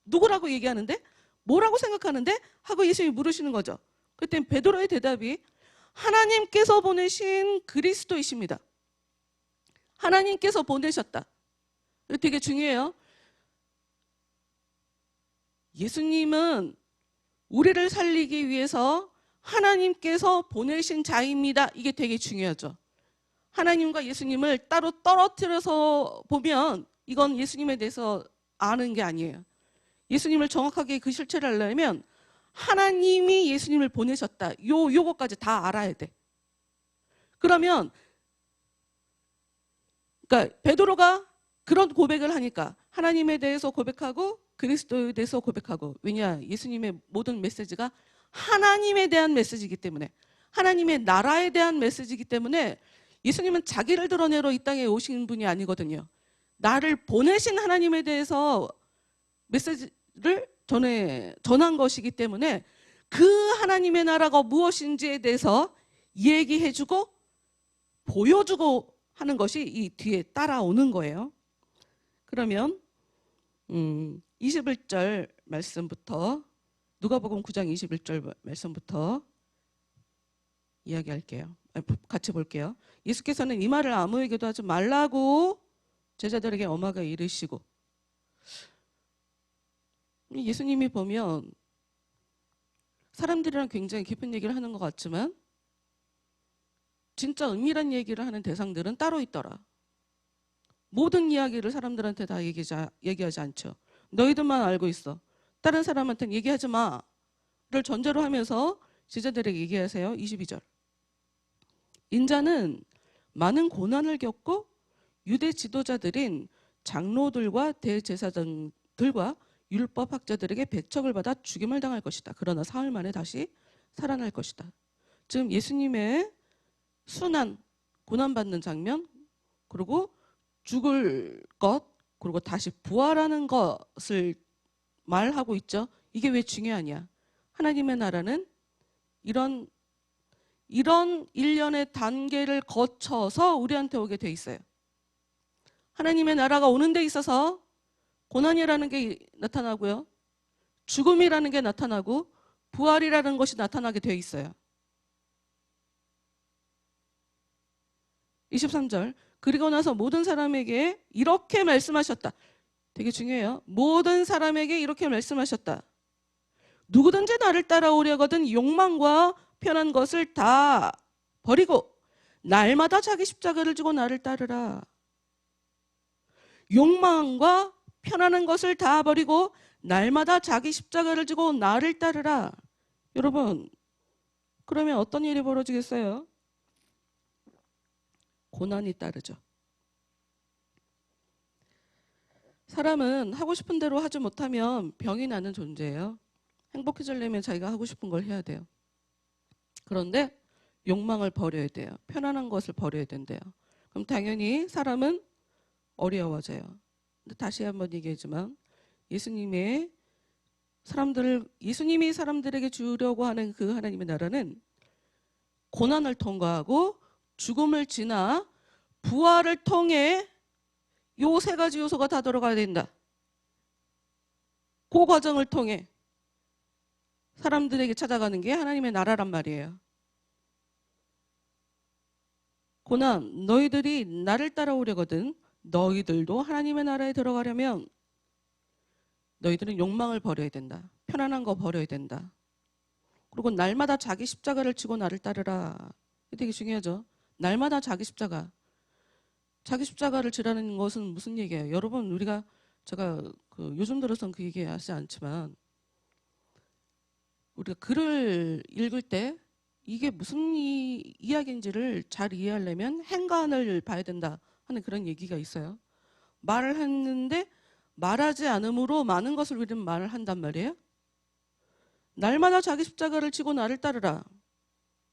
누구라고 얘기하는데? 뭐라고 생각하는데? 하고 예수님이 물으시는 거죠. 그때 베드로의 대답이 하나님께서 보내신 그리스도이십니다. 하나님께서 보내셨다. 이거 되게 중요해요. 예수님은 우리를 살리기 위해서 하나님께서 보내신 자입니다. 이게 되게 중요하죠. 하나님과 예수님을 따로 떨어뜨려서 보면 이건 예수님에 대해서 아는 게 아니에요. 예수님을 정확하게 그 실체를 알려면 하나님이 예수님을 보내셨다. 요거까지 다 알아야 돼. 그러면 그러니까 베드로가 그런 고백을 하니까 하나님에 대해서 고백하고 그리스도에 대해서 고백하고, 왜냐? 예수님의 모든 메시지가 하나님에 대한 메시지이기 때문에, 하나님의 나라에 대한 메시지이기 때문에 예수님은 자기를 드러내러 이 땅에 오신 분이 아니거든요. 나를 보내신 하나님에 대해서 메시지를 전한 것이기 때문에 그 하나님의 나라가 무엇인지에 대해서 얘기해주고 보여주고 하는 것이 이 뒤에 따라오는 거예요. 그러면 21절 말씀부터, 누가복음 9장 21절 말씀부터 이야기할게요. 같이 볼게요. 예수께서는 이 말을 아무에게도 하지 말라고 제자들에게 엄하게 이르시고, 예수님이 보면 사람들이랑 굉장히 깊은 얘기를 하는 것 같지만 진짜 은밀한 얘기를 하는 대상들은 따로 있더라. 모든 이야기를 사람들한테 다 얘기하지 않죠. 너희들만 알고 있어. 다른 사람한테는 얘기하지 마를 전제로 하면서 제자들에게 얘기하세요. 22절. 인자는 많은 고난을 겪고 유대 지도자들인 장로들과 대제사장들과 율법학자들에게 배척을 받아 죽임을 당할 것이다. 그러나 사흘 만에 다시 살아날 것이다. 지금 예수님의 순환, 고난받는 장면, 그리고 죽을 것, 그리고 다시 부활하는 것을 말하고 있죠. 이게 왜 중요하냐? 하나님의 나라는 이런 일련의 단계를 거쳐서 우리한테 오게 돼 있어요. 하나님의 나라가 오는 데 있어서 고난이라는 게 나타나고요. 죽음이라는 게 나타나고 부활이라는 것이 나타나게 돼 있어요. 23절. 그리고 나서 모든 사람에게 이렇게 말씀하셨다. 되게 중요해요. 모든 사람에게 이렇게 말씀하셨다. 누구든지 나를 따라오려거든 욕망과 편한 것을 다 버리고 날마다 자기 십자가를 지고 나를 따르라. 욕망과 편안한 것을 다 버리고 날마다 자기 십자가를 지고 나를 따르라. 여러분, 그러면 어떤 일이 벌어지겠어요? 고난이 따르죠. 사람은 하고 싶은 대로 하지 못하면 병이 나는 존재예요. 행복해지려면 자기가 하고 싶은 걸 해야 돼요. 그런데 욕망을 버려야 돼요. 편안한 것을 버려야 된대요. 그럼 당연히 사람은 어려워져요. 근데 다시 한번 얘기하지만 예수님이 사람들에게 주려고 하는 그 하나님의 나라는 고난을 통과하고 죽음을 지나 부활을 통해 요 세 가지 요소가 다 들어가야 된다. 그 과정을 통해 사람들에게 찾아가는 게 하나님의 나라란 말이에요. 고난, 너희들이 나를 따라오려거든 너희들도 하나님의 나라에 들어가려면 너희들은 욕망을 버려야 된다. 편안한 거 버려야 된다. 그리고 날마다 자기 십자가를 지고 나를 따르라. 이게 되게 중요하죠. 날마다 자기 십자가. 자기 십자가를 지라는 것은 무슨 얘기예요? 여러분, 제가 요즘 들어서는 그 얘기 하지 않지만 우리가 글을 읽을 때 이게 무슨 이야기인지를 잘 이해하려면 행간을 봐야 된다 하는 그런 얘기가 있어요. 말을 했는데 말하지 않음으로 많은 것을 우리는 말을 한단 말이에요. 날마다 자기 십자가를 지고 나를 따르라.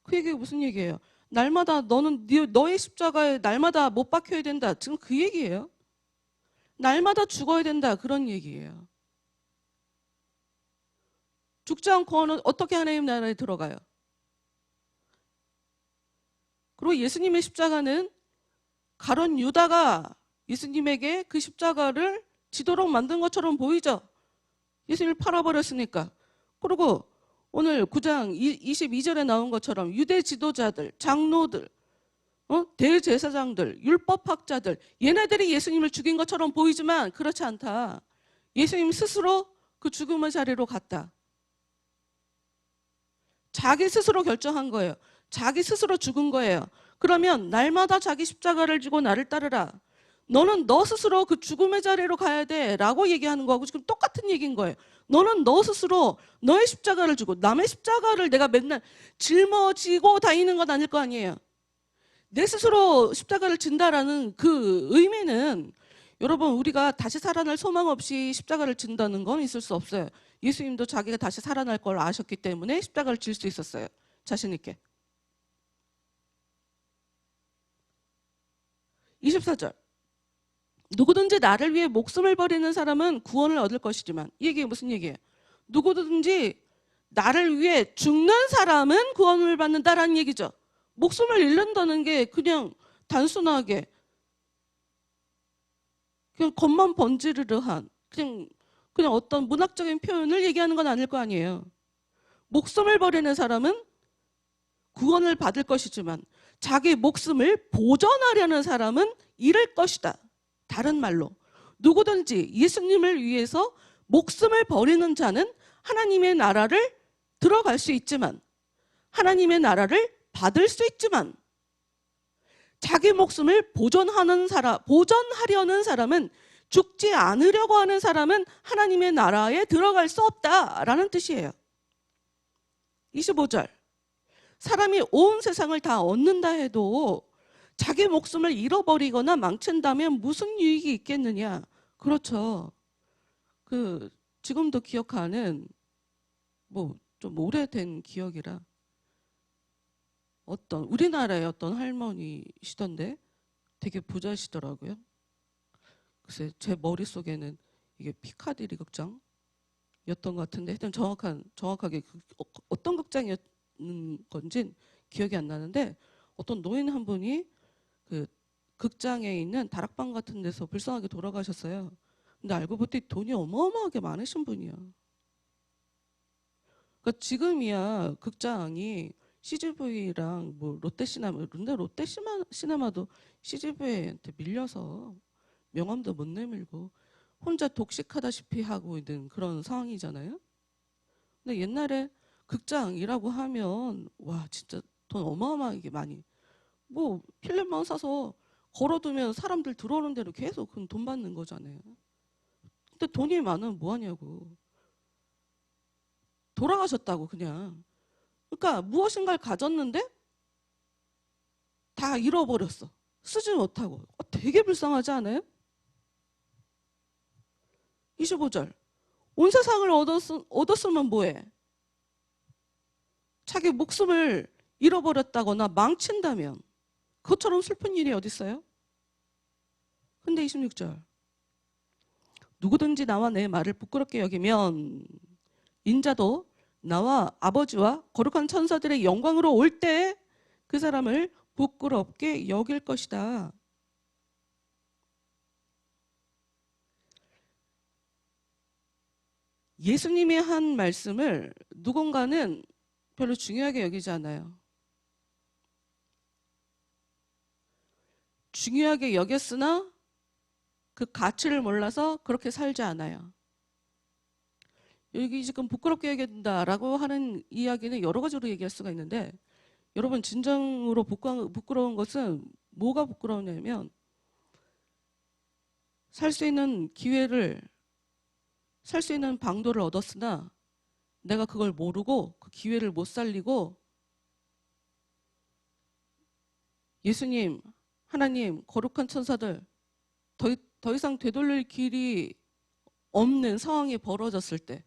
그 얘기가 무슨 얘기예요? 날마다 너는 너의 십자가에 날마다 못 박혀야 된다. 지금 그 얘기예요. 날마다 죽어야 된다. 그런 얘기예요. 죽지 않고는 어떻게 하나님 나라에 들어가요? 그리고 예수님의 십자가는 가룟 유다가 예수님에게 그 십자가를 지도록 만든 것처럼 보이죠. 예수님을 팔아버렸으니까. 그리고 오늘 9장 22절에 나온 것처럼 유대 지도자들, 장로들, 대제사장들, 율법학자들, 얘네들이 예수님을 죽인 것처럼 보이지만 그렇지 않다. 예수님 스스로 그 죽음의 자리로 갔다. 자기 스스로 결정한 거예요. 자기 스스로 죽은 거예요. 그러면 날마다 자기 십자가를 지고 나를 따르라. 너는 너 스스로 그 죽음의 자리로 가야 돼 라고 얘기하는 거하고 지금 똑같은 얘기인 거예요. 너는 너 스스로 너의 십자가를 지고 남의 십자가를 내가 맨날 짊어지고 다니는 건 아닐 거 아니에요. 내 스스로 십자가를 진다라는 그 의미는 여러분 우리가 다시 살아날 소망 없이 십자가를 진다는 건 있을 수 없어요. 예수님도 자기가 다시 살아날 걸 아셨기 때문에 십자가를 질 수 있었어요. 자신 있게. 24절. 누구든지 나를 위해 목숨을 버리는 사람은 구원을 얻을 것이지만, 이 얘기 무슨 얘기예요? 누구든지 나를 위해 죽는 사람은 구원을 받는다라는 얘기죠. 목숨을 잃는다는 게 그냥 단순하게 그냥 겉만 번지르르한 그냥 어떤 문학적인 표현을 얘기하는 건 아닐 거 아니에요. 목숨을 버리는 사람은 구원을 받을 것이지만 자기 목숨을 보존하려는 사람은 잃을 것이다. 다른 말로 누구든지 예수님을 위해서 목숨을 버리는 자는 하나님의 나라를 들어갈 수 있지만, 하나님의 나라를 받을 수 있지만, 자기 목숨을 보존하려는 사람은, 죽지 않으려고 하는 사람은 하나님의 나라에 들어갈 수 없다라는 뜻이에요. 25절. 사람이 온 세상을 다 얻는다 해도 자기 목숨을 잃어버리거나 망친다면 무슨 유익이 있겠느냐. 그렇죠. 지금도 기억하는 좀 오래된 기억이라 우리나라의 어떤 할머니시던데 되게 부자시더라고요. 글쎄 제 머릿속에는 이게 피카디리 극장이었던 것 같은데 하여튼 정확하게 어떤 극장이었는 건진 기억이 안 나는데, 어떤 노인 한 분이 그 극장에 있는 다락방 같은 데서 불쌍하게 돌아가셨어요. 근데 알고 봤더니 돈이 어마어마하게 많으신 분이야. 그러니까 지금이야 극장이 CGV랑 롯데시네마, 근데 롯데시네마도 CGV한테 밀려서 명함도 못 내밀고 혼자 독식하다시피 하고 있는 그런 상황이잖아요. 근데 옛날에 극장이라고 하면 와 진짜 돈 어마어마하게 많이 필름만 사서 걸어두면 사람들 들어오는 대로 계속 돈 받는 거잖아요. 근데 돈이 많으면 뭐 하냐고. 돌아가셨다고 그냥. 그러니까 무엇인가를 가졌는데 다 잃어버렸어. 쓰지 못하고. 되게 불쌍하지 않아요? 25절. 온 세상을 얻었으면 뭐해? 자기 목숨을 잃어버렸다거나 망친다면 그것처럼 슬픈 일이 어디 있어요? 근데 26절. 누구든지 나와 내 말을 부끄럽게 여기면 인자도 나와 아버지와 거룩한 천사들의 영광으로 올 때 그 사람을 부끄럽게 여길 것이다. 예수님이 한 말씀을 누군가는 별로 중요하게 여기지 않아요. 중요하게 여겼으나 그 가치를 몰라서 그렇게 살지 않아요. 여기 지금 부끄럽게 여긴다라고 하는 이야기는 여러 가지로 얘기할 수가 있는데, 여러분 진정으로 부끄러운 것은 뭐가 부끄러우냐면 살 수 있는 기회를, 살 수 있는 방도를 얻었으나 내가 그걸 모르고 그 기회를 못 살리고 예수님, 하나님, 거룩한 천사들 더 이상 되돌릴 길이 없는 상황이 벌어졌을 때,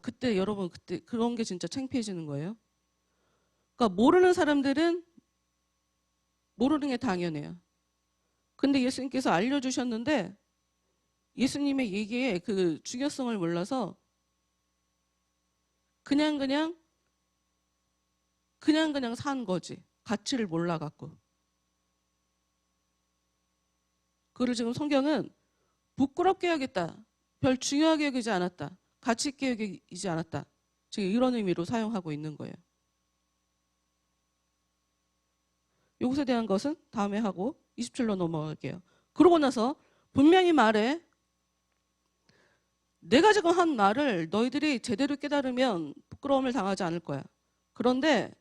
그때 여러분 그때 그런 게 진짜 창피해지는 거예요. 그러니까 모르는 사람들은 모르는 게 당연해요. 근데 예수님께서 알려주셨는데 예수님의 얘기에 그 중요성을 몰라서 그냥 산 거지. 가치를 몰라갖고. 그걸 지금 성경은 부끄럽게 여겼다. 별 중요하게 여기지 않았다. 가치 있게 여기지 않았다. 지금 이런 의미로 사용하고 있는 거예요. 이것에 대한 것은 다음에 하고 27로 넘어갈게요. 그러고 나서 분명히 말해, 내가 지금 한 말을 너희들이 제대로 깨달으면 부끄러움을 당하지 않을 거야. 그런데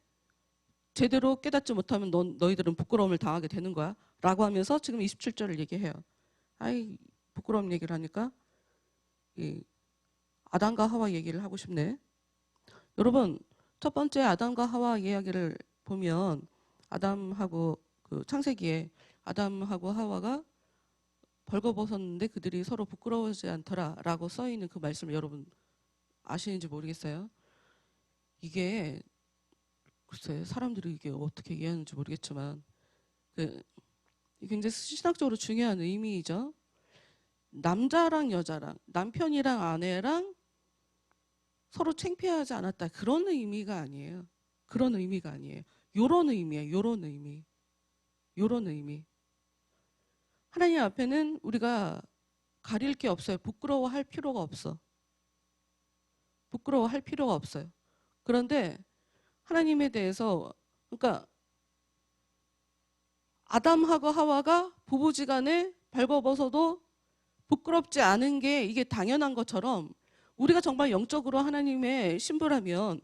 제대로 깨닫지 못하면 너희들은 부끄러움을 당하게 되는 거야. 라고 하면서 지금 27절을 얘기해요. 아이, 부끄러움 얘기를 하니까 이 아담과 하와 얘기를 하고 싶네. 여러분, 첫 번째 아담과 하와 이야기를 보면 아담하고 그 창세기에 아담하고 하와가 벌거벗었는데 그들이 서로 부끄러워하지 않더라라고 써 있는 그 말씀을 여러분 아시는지 모르겠어요. 이게 글쎄 사람들이 이게 어떻게 이해하는지 모르겠지만 굉장히 신학적으로 중요한 의미이죠. 남자랑 여자랑 남편이랑 아내랑 서로 창피하지 않았다. 그런 의미가 아니에요. 그런 의미가 아니에요. 요런 의미예요. 요런 의미. 요런 의미. 하나님 앞에는 우리가 가릴 게 없어요. 부끄러워할 필요가 없어. 부끄러워할 필요가 없어요. 그런데 하나님에 대해서 그러니까 아담하고 하와가 부부지간에 발버벗어도 부끄럽지 않은 게 이게 당연한 것처럼 우리가 정말 영적으로 하나님의 신부라면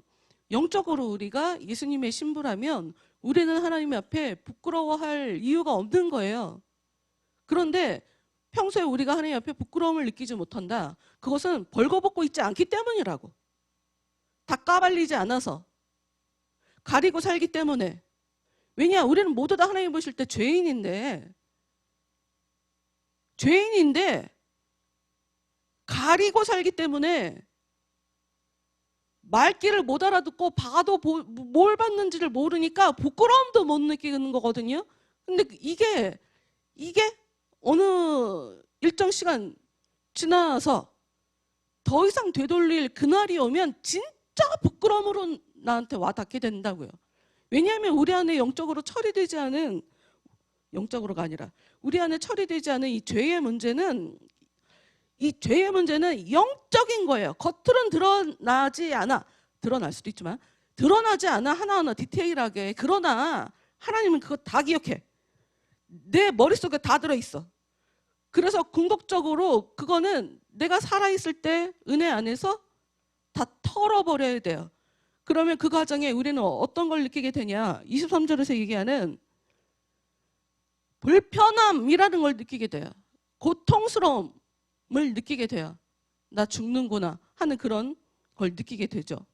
영적으로 우리가 예수님의 신부라면 우리는 하나님 앞에 부끄러워할 이유가 없는 거예요. 그런데 평소에 우리가 하나님 앞에 부끄러움을 느끼지 못한다. 그것은 벌거벗고 있지 않기 때문이라고. 다 까발리지 않아서. 가리고 살기 때문에. 왜냐? 우리는 모두 다 하나님 보실 때 죄인인데 가리고 살기 때문에 말귀를 못 알아듣고 봐도 뭘 받는지를 모르니까 부끄러움도 못 느끼는 거거든요. 근데 이게 어느 일정 시간 지나서 더 이상 되돌릴 그날이 오면 진짜 부끄러움으로 나한테 와 닿게 된다고요. 왜냐하면 우리 안에 영적으로 처리되지 않은 영적으로가 아니라 우리 안에 처리되지 않은 이 죄의 문제는 영적인 거예요. 겉으로는 드러날 수도 있지만 드러나지 않아 하나하나 디테일하게. 그러나 하나님은 그거 다 기억해. 내 머릿속에 다 들어있어. 그래서 궁극적으로 그거는 내가 살아있을 때 은혜 안에서 다 털어버려야 돼요. 그러면 그 과정에 우리는 어떤 걸 느끼게 되냐. 23절에서 얘기하는 불편함이라는 걸 느끼게 돼요. 고통스러움을 느끼게 돼요. 나 죽는구나 하는 그런 걸 느끼게 되죠.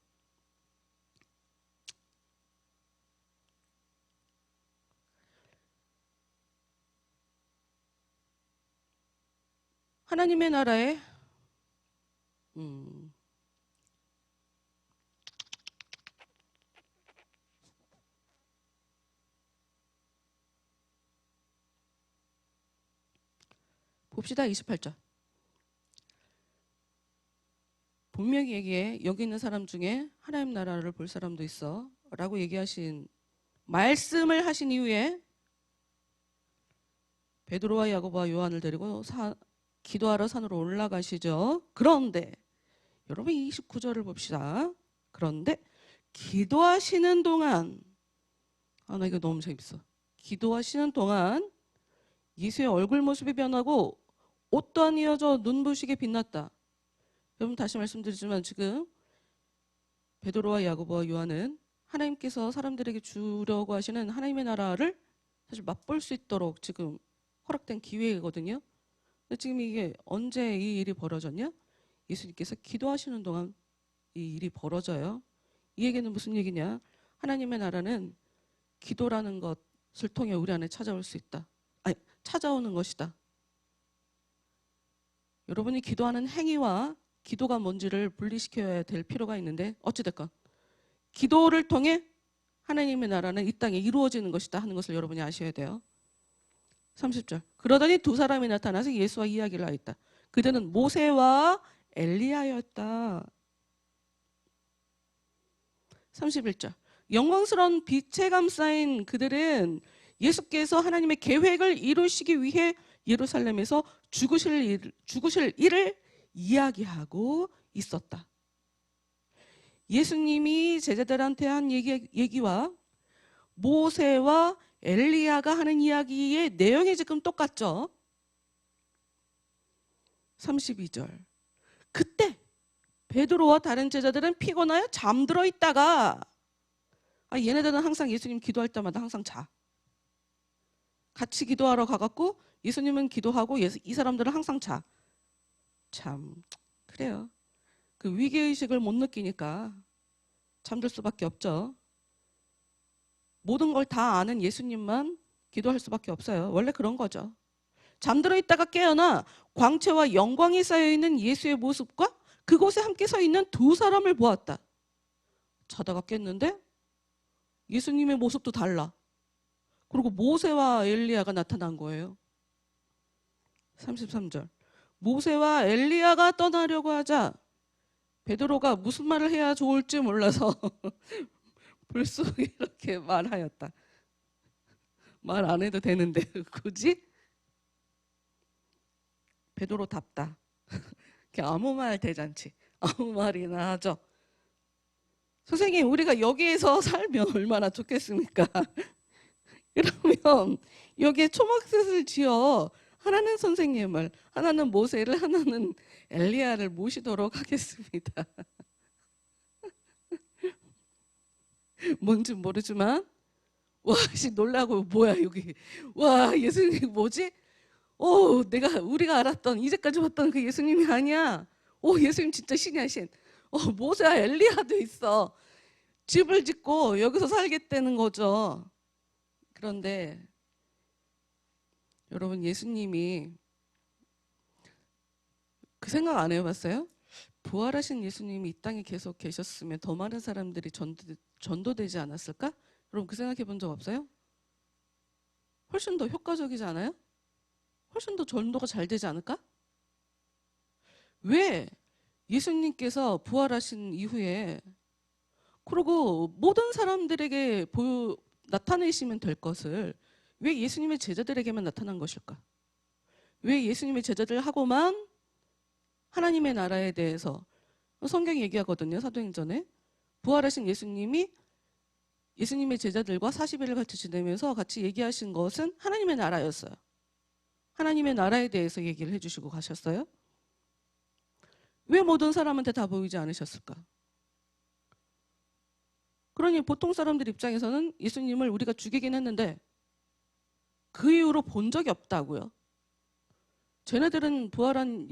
하나님의 나라에 봅시다. 28절. 분명히 얘기해. 여기 있는 사람 중에 하나님 나라를 볼 사람도 있어 라고 얘기하신 말씀을 하신 이후에 베드로와 야고보와 요한을 데리고 기도하러 산으로 올라가시죠. 그런데 여러분 29절을 봅시다. 그런데 기도하시는 동안 나 이거 너무 재밌어. 기도하시는 동안 예수의 얼굴 모습이 변하고 옷 또한 이어져 눈부시게 빛났다. 여러분 다시 말씀드리지만 지금 베드로와 야고보와 요한은 하나님께서 사람들에게 주려고 하시는 하나님의 나라를 사실 맛볼 수 있도록 지금 허락된 기회거든요. 근데 지금 이게 언제 이 일이 벌어졌냐? 예수님께서 기도하시는 동안 이 일이 벌어져요. 이 얘기는 무슨 얘기냐? 하나님의 나라는 기도라는 것을 통해 우리 안에 찾아올 수 있다. 찾아오는 것이다. 여러분이 기도하는 행위와 기도가 뭔지를 분리시켜야 될 필요가 있는데 어찌됐건 기도를 통해 하나님의 나라는 이 땅에 이루어지는 것이다 하는 것을 여러분이 아셔야 돼요. 30절. 그러더니 두 사람이 나타나서 예수와 이야기를 하였다. 그들은 모세와 엘리야였다. 31절. 영광스러운 빛에 감싸인 그들은 예수께서 하나님의 계획을 이루시기 위해 예루살렘에서 죽으실 일을 이야기하고 있었다. 예수님이 제자들한테 한 얘기와 모세와 엘리야가 하는 이야기의 내용이 지금 똑같죠. 32절. 그때 베드로와 다른 제자들은 피곤하여 잠들어 있다가 얘네들은 항상 예수님 기도할 때마다 항상 자. 같이 기도하러 가갖고 예수님은 기도하고 이 사람들은 항상 자. 참 그래요. 그 위기의식을 못 느끼니까 잠들 수밖에 없죠. 모든 걸 다 아는 예수님만 기도할 수밖에 없어요. 원래 그런 거죠. 잠들어 있다가 깨어나 광채와 영광이 쌓여있는 예수의 모습과 그곳에 함께 서 있는 두 사람을 보았다. 자다가 깼는데 예수님의 모습도 달라. 그리고 모세와 엘리야가 나타난 거예요. 33절. 모세와 엘리야가 떠나려고 하자 베드로가 무슨 말을 해야 좋을지 몰라서 불쑥 이렇게 말하였다. 말 안 해도 되는데 굳이? 베드로답다. 아무 말 대잔치. 아무 말이나 하죠. 선생님, 우리가 여기에서 살면 얼마나 좋겠습니까? 그러면 여기에 초막셋을 지어 하나는 선생님을, 하나는 모세를, 하나는 엘리야를 모시도록 하겠습니다. 뭔지 모르지만 와, 놀라고 뭐야 여기. 와, 예수님 뭐지? 우리가 알았던 이제까지 봤던 그 예수님이 아니야. 예수님 진짜 신이야 신. 모세와 엘리야도 있어. 집을 짓고 여기서 살겠다는 거죠. 그런데 여러분, 예수님이 그 생각 안 해봤어요? 부활하신 예수님이 이 땅에 계속 계셨으면 더 많은 사람들이 전도되지 않았을까? 여러분 그 생각해 본 적 없어요? 훨씬 더 효과적이지 않아요? 훨씬 더 전도가 잘 되지 않을까? 왜 예수님께서 부활하신 이후에 그리고 모든 사람들에게 나타내시면 될 것을 왜 예수님의 제자들에게만 나타난 것일까? 왜 예수님의 제자들하고만 하나님의 나라에 대해서 성경이 얘기하거든요. 사도행전에 부활하신 예수님이 예수님의 제자들과 40일을 같이 지내면서 같이 얘기하신 것은 하나님의 나라였어요. 하나님의 나라에 대해서 얘기를 해주시고 가셨어요. 왜 모든 사람한테 다 보이지 않으셨을까? 그러니 보통 사람들 입장에서는 예수님을 우리가 죽이긴 했는데 그 이후로 본 적이 없다고요. 쟤네들은 부활한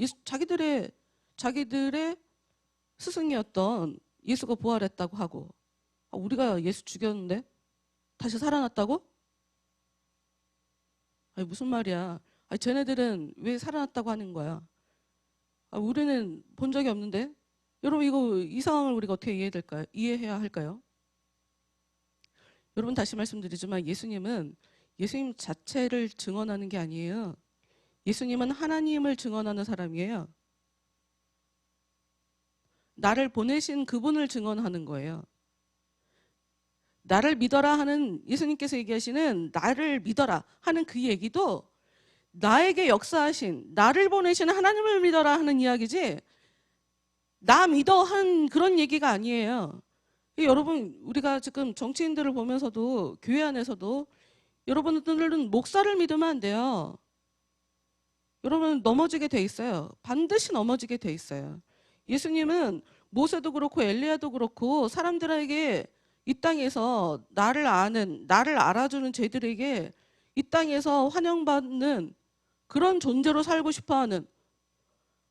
자기들의 스승이었던 예수가 부활했다고 하고 우리가 예수 죽였는데 다시 살아났다고? 무슨 말이야. 쟤네들은 왜 살아났다고 하는 거야? 우리는 본 적이 없는데? 여러분 이 상황을 우리가 어떻게 이해해야 할까요? 여러분 다시 말씀드리지만 예수님은 예수님 자체를 증언하는 게 아니에요. 예수님은 하나님을 증언하는 사람이에요. 나를 보내신 그분을 증언하는 거예요. 나를 믿어라 하는 예수님께서 얘기하시는 나를 믿어라 하는 그 얘기도 나에게 역사하신 나를 보내신 하나님을 믿어라 하는 이야기지 나 믿어 한 그런 얘기가 아니에요. 여러분 우리가 지금 정치인들을 보면서도 교회 안에서도 여러분들은 목사를 믿으면 안 돼요. 여러분 넘어지게 돼 있어요. 반드시 넘어지게 돼 있어요. 예수님은 모세도 그렇고 엘리야도 그렇고 사람들에게 이 땅에서 나를 알아주는 쟤들에게 이 땅에서 환영받는 그런 존재로 살고 싶어하는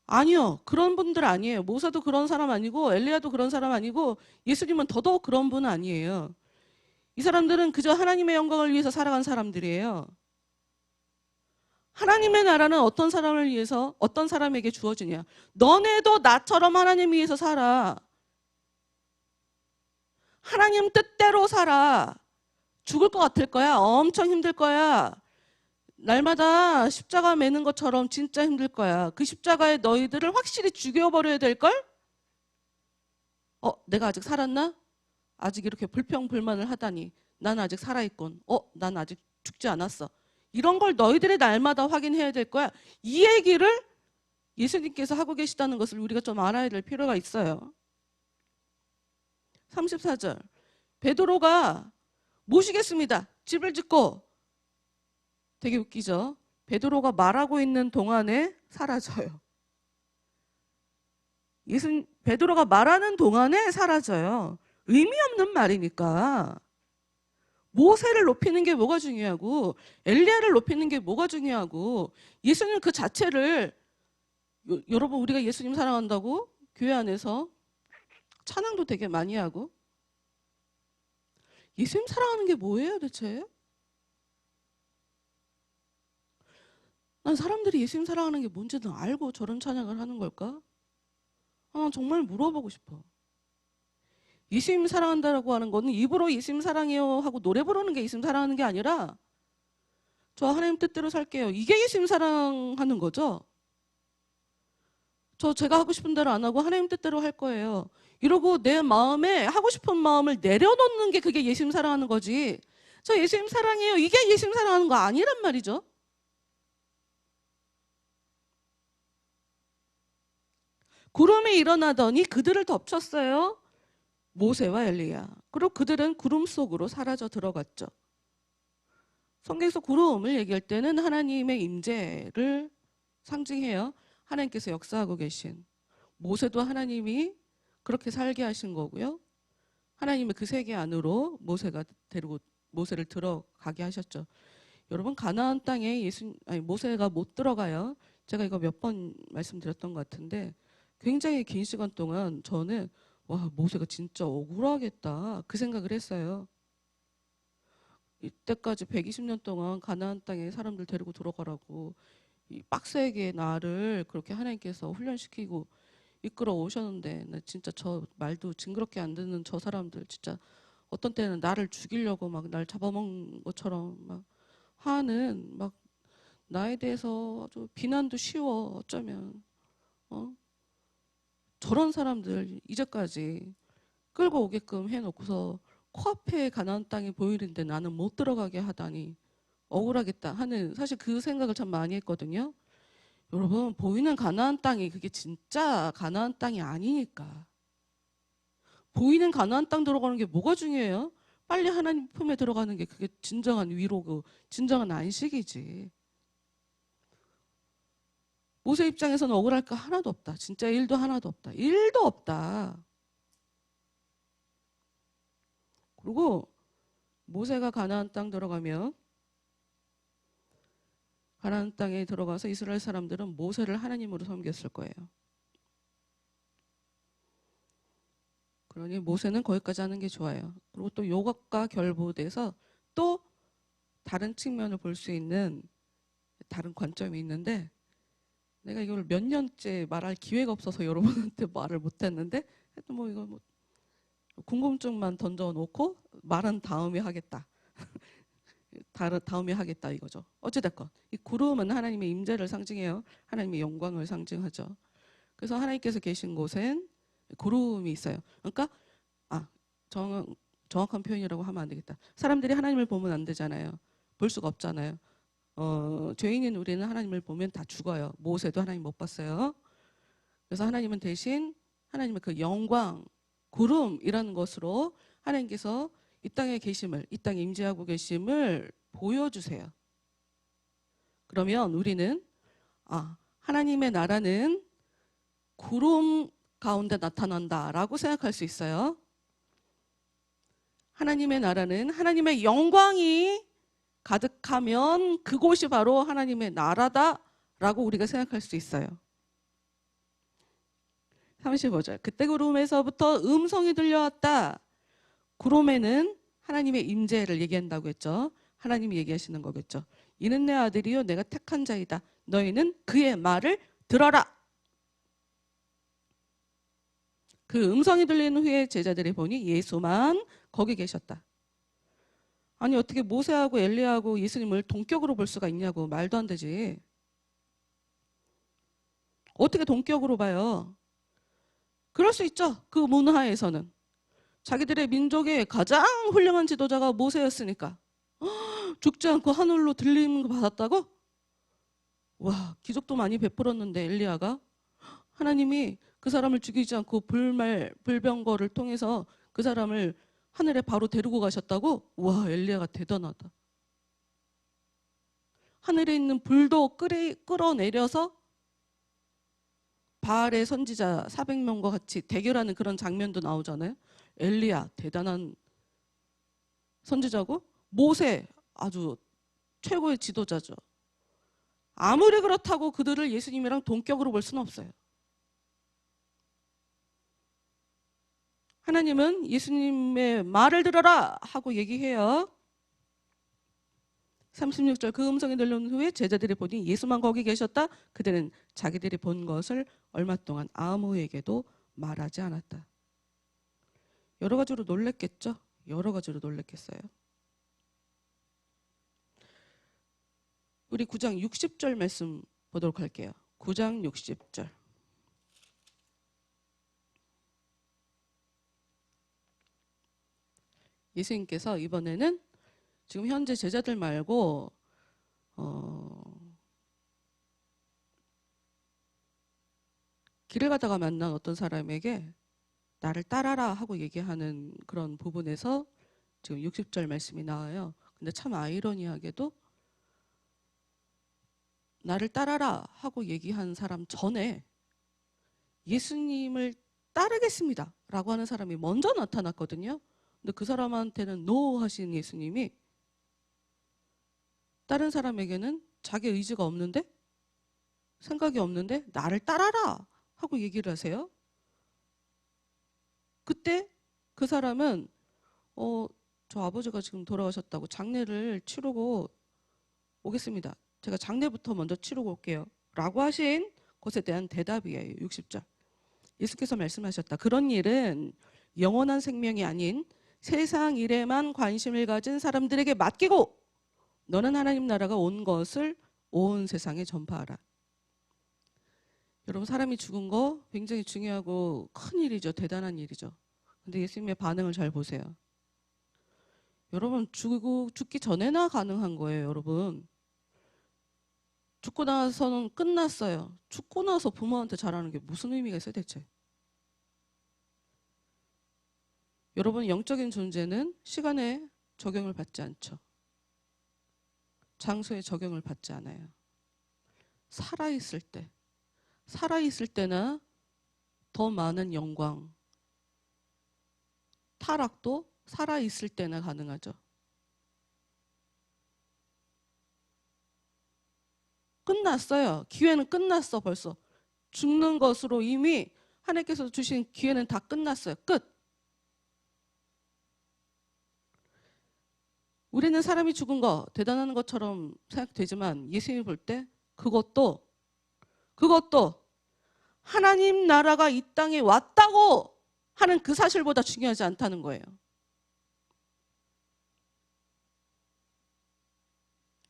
아니요. 그런 분들 아니에요. 모세도 그런 사람 아니고 엘리야도 그런 사람 아니고 예수님은 더더욱 그런 분 아니에요. 이 사람들은 그저 하나님의 영광을 위해서 살아간 사람들이에요. 하나님의 나라는 어떤 사람을 위해서 어떤 사람에게 주어지냐. 너네도 나처럼 하나님 위해서 살아. 하나님 뜻대로 살아. 죽을 것 같을 거야. 엄청 힘들 거야. 날마다 십자가 매는 것처럼 진짜 힘들 거야. 그 십자가에 너희들을 확실히 죽여버려야 될걸? 내가 아직 살았나? 아직 이렇게 불평불만을 하다니. 난 아직 살아있군. 난 아직 죽지 않았어. 이런 걸 너희들의 날마다 확인해야 될 거야. 이 얘기를 예수님께서 하고 계시다는 것을 우리가 좀 알아야 될 필요가 있어요. 34절. 베드로가 모시겠습니다. 집을 짓고. 되게 웃기죠? 베드로가 말하고 있는 동안에 사라져요. 베드로가 말하는 동안에 사라져요. 의미 없는 말이니까. 모세를 높이는 게 뭐가 중요하고 엘리야를 높이는 게 뭐가 중요하고 예수님 그 자체를 여러분 우리가 예수님 사랑한다고 교회 안에서 찬양도 되게 많이 하고 예수님 사랑하는 게 뭐예요 대체? 난 사람들이 예수님 사랑하는 게 뭔지는 알고 저런 찬양을 하는 걸까? 난 정말 물어보고 싶어. 예수님 사랑한다라고 하는 거는 입으로 예수님 사랑해요 하고 노래 부르는 게 예수님 사랑하는 게 아니라 저 하나님 뜻대로 살게요. 이게 예수님 사랑하는 거죠. 제가 하고 싶은 대로 안 하고 하나님 뜻대로 할 거예요. 이러고 내 마음에 하고 싶은 마음을 내려놓는 게 그게 예수님 사랑하는 거지. 저 예수님 사랑해요. 이게 예수님 사랑하는 거 아니란 말이죠. 구름이 일어나더니 그들을 덮쳤어요. 모세와 엘리야. 그리고 그들은 구름 속으로 사라져 들어갔죠. 성경에서 구름을 얘기할 때는 하나님의 임재를 상징해요. 하나님께서 역사하고 계신. 모세도 하나님이 그렇게 살게 하신 거고요. 하나님의 그 세계 안으로 모세를 들어가게 하셨죠. 여러분 가나안 땅에 모세가 못 들어가요. 제가 이거 몇 번 말씀드렸던 것 같은데 굉장히 긴 시간 동안 저는 와 모세가 진짜 억울하겠다 그 생각을 했어요. 이때까지 120년 동안 가나안 땅에 사람들 데리고 들어가라고 이 빡세게 나를 그렇게 하나님께서 훈련시키고 이끌어 오셨는데 나 진짜 저 말도 징그럽게 안 듣는 저 사람들 진짜 어떤 때는 나를 죽이려고 막 날 잡아먹는 것처럼 막 하는 막 나에 대해서 아주 비난도 쉬워 어쩌면 저런 사람들 이제까지 끌고 오게끔 해놓고서 코앞에 가나안 땅이 보이는데 나는 못 들어가게 하다니 억울하겠다 하는 사실 그 생각을 참 많이 했거든요. 여러분 보이는 가나안 땅이 그게 진짜 가나안 땅이 아니니까. 보이는 가나안 땅 들어가는 게 뭐가 중요해요? 빨리 하나님 품에 들어가는 게 그게 진정한 위로고 진정한 안식이지. 모세 입장에서는 억울할 거 하나도 없다. 진짜 일도 하나도 없다. 일도 없다. 그리고 모세가 가나안 땅 들어가면 가나안 땅에 들어가서 이스라엘 사람들은 모세를 하나님으로 섬겼을 거예요. 그러니 모세는 거기까지 하는 게 좋아요. 그리고 또 요것과 결부돼서 또 다른 측면을 볼 수 있는 다른 관점이 있는데 내가 이걸 몇 년째 말할 기회가 없어서 여러분한테 말을 못했는데 하여튼 뭐 이거 뭐 궁금증만 던져놓고 말은 다음에 하겠다. 다음에 하겠다 이거죠. 어찌됐건 이 구름은 하나님의 임재를 상징해요. 하나님의 영광을 상징하죠. 그래서 하나님께서 계신 곳엔 구름이 있어요. 그러니까 정확한 표현이라고 하면 안 되겠다. 사람들이 하나님을 보면 안 되잖아요. 볼 수가 없잖아요. 죄인인 우리는 하나님을 보면 다 죽어요. 모세도 하나님 못 봤어요. 그래서 하나님은 대신 하나님의 그 영광, 구름이라는 것으로 하나님께서 이 땅에 계심을, 이 땅에 임재하고 계심을 보여주세요. 그러면 우리는 하나님의 나라는 구름 가운데 나타난다라고 생각할 수 있어요. 하나님의 나라는 하나님의 영광이 가득하면 그곳이 바로 하나님의 나라다라고 우리가 생각할 수 있어요. 35절. 그때 구름에서부터 음성이 들려왔다. 구름에는 하나님의 임재를 얘기한다고 했죠. 하나님이 얘기하시는 거겠죠. 이는 내 아들이요 내가 택한 자이다. 너희는 그의 말을 들어라. 그 음성이 들리는 후에 제자들이 보니 예수만 거기 계셨다. 아니 어떻게 모세하고 엘리야하고 예수님을 동격으로 볼 수가 있냐고. 말도 안 되지. 어떻게 동격으로 봐요? 그럴 수 있죠. 그 문화에서는. 자기들의 민족의 가장 훌륭한 지도자가 모세였으니까. 죽지 않고 하늘로 들리는 거 받았다고? 와, 기적도 많이 베풀었는데 엘리야가 하나님이 그 그 사람을 죽이지 않고 불병거를 통해서 그 사람을 하늘에 바로 데리고 가셨다고? 와, 엘리야가 대단하다. 하늘에 있는 불도 끌어내려서 바알의 선지자 400명과 같이 대결하는 그런 장면도 나오잖아요. 엘리야 대단한 선지자고, 모세 아주 최고의 지도자죠. 아무리 그렇다고 그들을 예수님이랑 동격으로 볼 수는 없어요. 하나님은 예수님의 말을 들어라 하고 얘기해요. 36절, 그 음성이 들려온 후에 제자들이 보니 예수만 거기 계셨다. 그들은 자기들이 본 것을 얼마 동안 아무에게도 말하지 않았다. 여러 가지로 놀랬겠죠. 여러 가지로 놀랬겠어요. 우리 9장 60절 말씀 보도록 할게요. 9장 60절. 예수님께서 이번에는 지금 현재 제자들 말고 길을 가다가 만난 어떤 사람에게 나를 따라라 하고 얘기하는 그런 부분에서 지금 60절 말씀이 나와요. 근데 참 아이러니하게도 나를 따라라 하고 얘기한 사람 전에 예수님을 따르겠습니다 라고 하는 사람이 먼저 나타났거든요. 근데 그 사람한테는 노 하신 예수님이 다른 사람에게는 자기 의지가 없는데, 생각이 없는데 나를 따라라 하고 얘기를 하세요. 그때 그 사람은 저 아버지가 지금 돌아가셨다고 장례를 치르고 오겠습니다. 제가 장례부터 먼저 치르고 올게요 라고 하신 것에 대한 대답이에요. 60절. 예수께서 말씀하셨다. 그런 일은 영원한 생명이 아닌 세상 일에만 관심을 가진 사람들에게 맡기고 너는 하나님 나라가 온 것을 온 세상에 전파하라. 여러분, 사람이 죽은 거 굉장히 중요하고 큰 일이죠. 대단한 일이죠. 근데 예수님의 반응을 잘 보세요. 여러분, 죽기 전에나 가능한 거예요. 여러분, 죽고 나서는 끝났어요. 죽고 나서 부모한테 잘하는 게 무슨 의미가 있어요 대체? 여러분, 영적인 존재는 시간에 적용을 받지 않죠. 장소에 적용을 받지 않아요. 살아있을 때나 더 많은 영광, 타락도 살아있을 때나 가능하죠. 끝났어요. 기회는 끝났어. 벌써 죽는 것으로 이미 하나님께서 주신 기회는 다 끝났어요. 끝. 우리는 사람이 죽은 거 대단한 것처럼 생각되지만 예수님이 볼 때 그것도 하나님 나라가 이 땅에 왔다고 하는 그 사실보다 중요하지 않다는 거예요.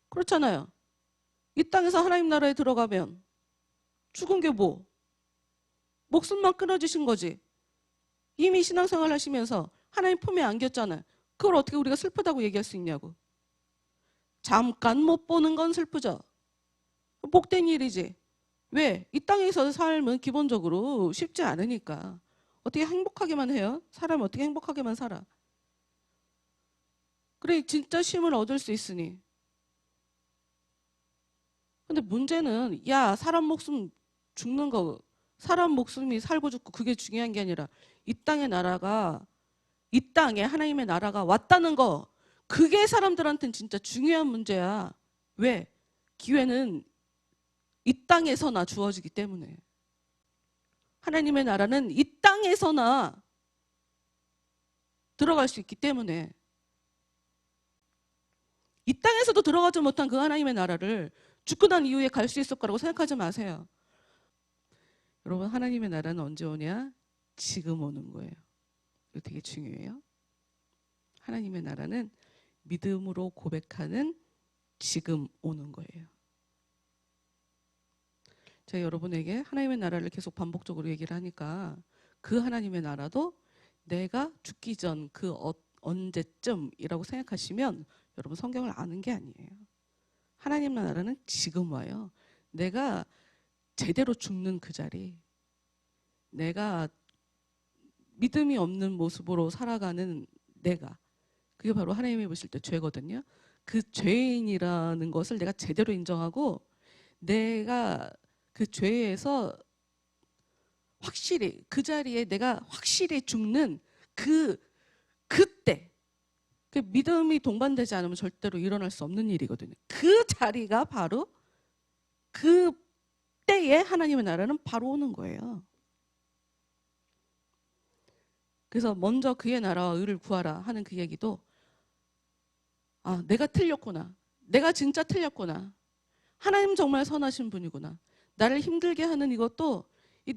그렇잖아요. 이 땅에서 하나님 나라에 들어가면 죽은 게 뭐? 목숨만 끊어지신 거지. 이미 신앙생활 하시면서 하나님 품에 안겼잖아요. 그걸 어떻게 우리가 슬프다고 얘기할 수 있냐고. 잠깐 못 보는 건 슬프죠. 복된 일이지. 왜? 이 땅에서 삶은 기본적으로 쉽지 않으니까. 어떻게 행복하게만 해요? 사람이 어떻게 행복하게만 살아? 그래, 진짜 쉼을 얻을 수 있으니. 근데 문제는 사람 목숨 죽는 거, 사람 목숨이 살고 죽고 그게 중요한 게 아니라 이 땅의 나라가, 이 땅에 하나님의 나라가 왔다는 거, 그게 사람들한테는 진짜 중요한 문제야. 왜? 기회는 이 땅에서나 주어지기 때문에. 하나님의 나라는 이 땅에서나 들어갈 수 있기 때문에. 이 땅에서도 들어가지 못한 그 하나님의 나라를 죽고 난 이후에 갈 수 있을 거라고 생각하지 마세요. 여러분, 하나님의 나라는 언제 오냐? 지금 오는 거예요. 이거 되게 중요해요. 하나님의 나라는 믿음으로 고백하는 지금 오는 거예요. 제가 여러분에게 하나님의 나라를 계속 반복적으로 얘기를 하니까 그 하나님의 나라도 내가 죽기 전 그 언제쯤이라고 생각하시면 여러분 성경을 아는 게 아니에요. 하나님 나라는 지금 와요. 내가 제대로 죽는 그 자리, 내가 믿음이 없는 모습으로 살아가는 내가, 그게 바로 하나님이 보실 때 죄거든요. 그 죄인이라는 것을 내가 제대로 인정하고 내가 그 죄에서 확실히 그 자리에 내가 확실히 죽는 그때, 그 믿음이 동반되지 않으면 절대로 일어날 수 없는 일이거든요. 그 자리가 바로 그 때에 하나님의 나라는 바로 오는 거예요. 그래서 먼저 그의 나라와 의를 구하라 하는 그 얘기도, 아, 내가 틀렸구나. 내가 진짜 틀렸구나. 하나님 정말 선하신 분이구나. 나를 힘들게 하는 이것도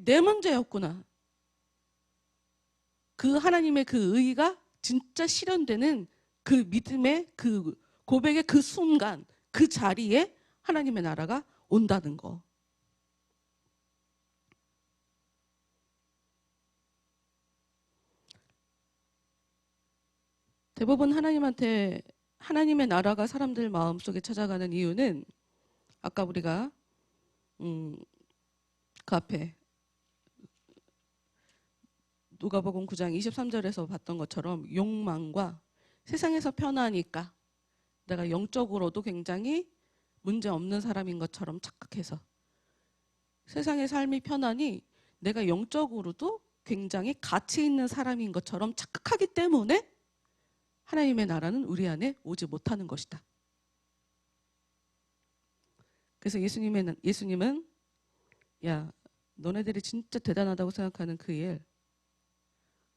내 문제였구나. 그 하나님의 그 의가 진짜 실현되는 그 믿음의 그 고백의 그 순간, 그 자리에 하나님의 나라가 온다는 거. 대부분 하나님의 나라가 사람들 마음속에 찾아가는 이유는 아까 우리가 그 앞에 누가복음 9장 23절에서 봤던 것처럼 욕망과 세상에서 편하니까 내가 영적으로도 굉장히 문제 없는 사람인 것처럼 착각해서 세상의 삶이 편하니 내가 영적으로도 굉장히 가치 있는 사람인 것처럼 착각하기 때문에 하나님의 나라는 우리 안에 오지 못하는 것이다. 그래서 예수님은 야, 너네들이 진짜 대단하다고 생각하는 그 일,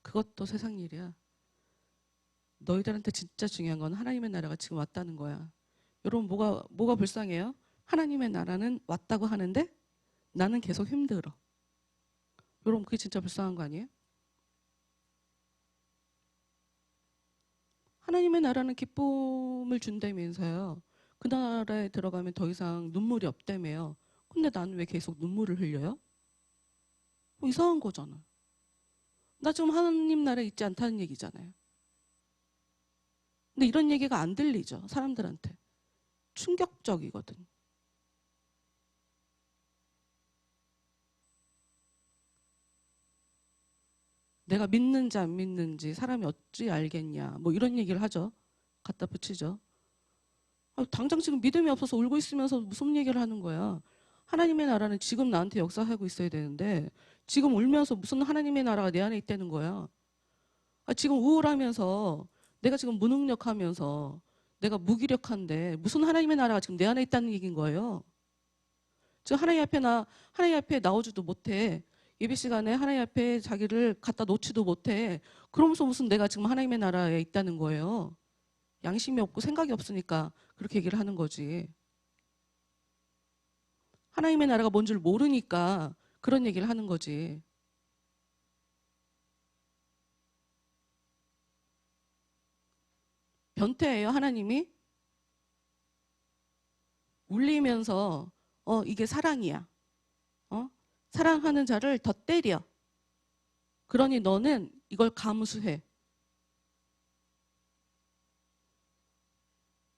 그것도 세상 일이야. 너희들한테 진짜 중요한 건 하나님의 나라가 지금 왔다는 거야. 여러분, 뭐가 불쌍해요? 하나님의 나라는 왔다고 하는데 나는 계속 힘들어. 여러분, 그게 진짜 불쌍한 거 아니에요? 하나님의 나라는 기쁨을 준다면서요. 그 나라에 들어가면 더 이상 눈물이 없다며요. 근데 나는 왜 계속 눈물을 흘려요? 이상한 거잖아. 나 지금 하나님 나라에 있지 않다는 얘기잖아요. 근데 이런 얘기가 안 들리죠, 사람들한테. 충격적이거든. 내가 믿는지 안 믿는지 사람이 어찌 알겠냐, 뭐 이런 얘기를 하죠. 갖다 붙이죠. 당장 지금 믿음이 없어서 울고 있으면서 무슨 얘기를 하는 거야. 하나님의 나라는 지금 나한테 역사하고 있어야 되는데 지금 울면서 무슨 하나님의 나라가 내 안에 있다는 거야. 지금 우울하면서 내가 지금 무능력하면서 내가 무기력한데 무슨 하나님의 나라가 지금 내 안에 있다는 얘기인 거예요. 지금 하나님 앞에 나오지도 못해. 예배 시간에 하나님 앞에 자기를 갖다 놓지도 못해. 그러면서 무슨 내가 지금 하나님의 나라에 있다는 거예요. 양심이 없고 생각이 없으니까 그렇게 얘기를 하는 거지. 하나님의 나라가 뭔 줄 모르니까 그런 얘기를 하는 거지. 변태예요, 하나님이? 울리면서 이게 사랑이야. 사랑하는 자를 더 때려. 그러니 너는 이걸 감수해.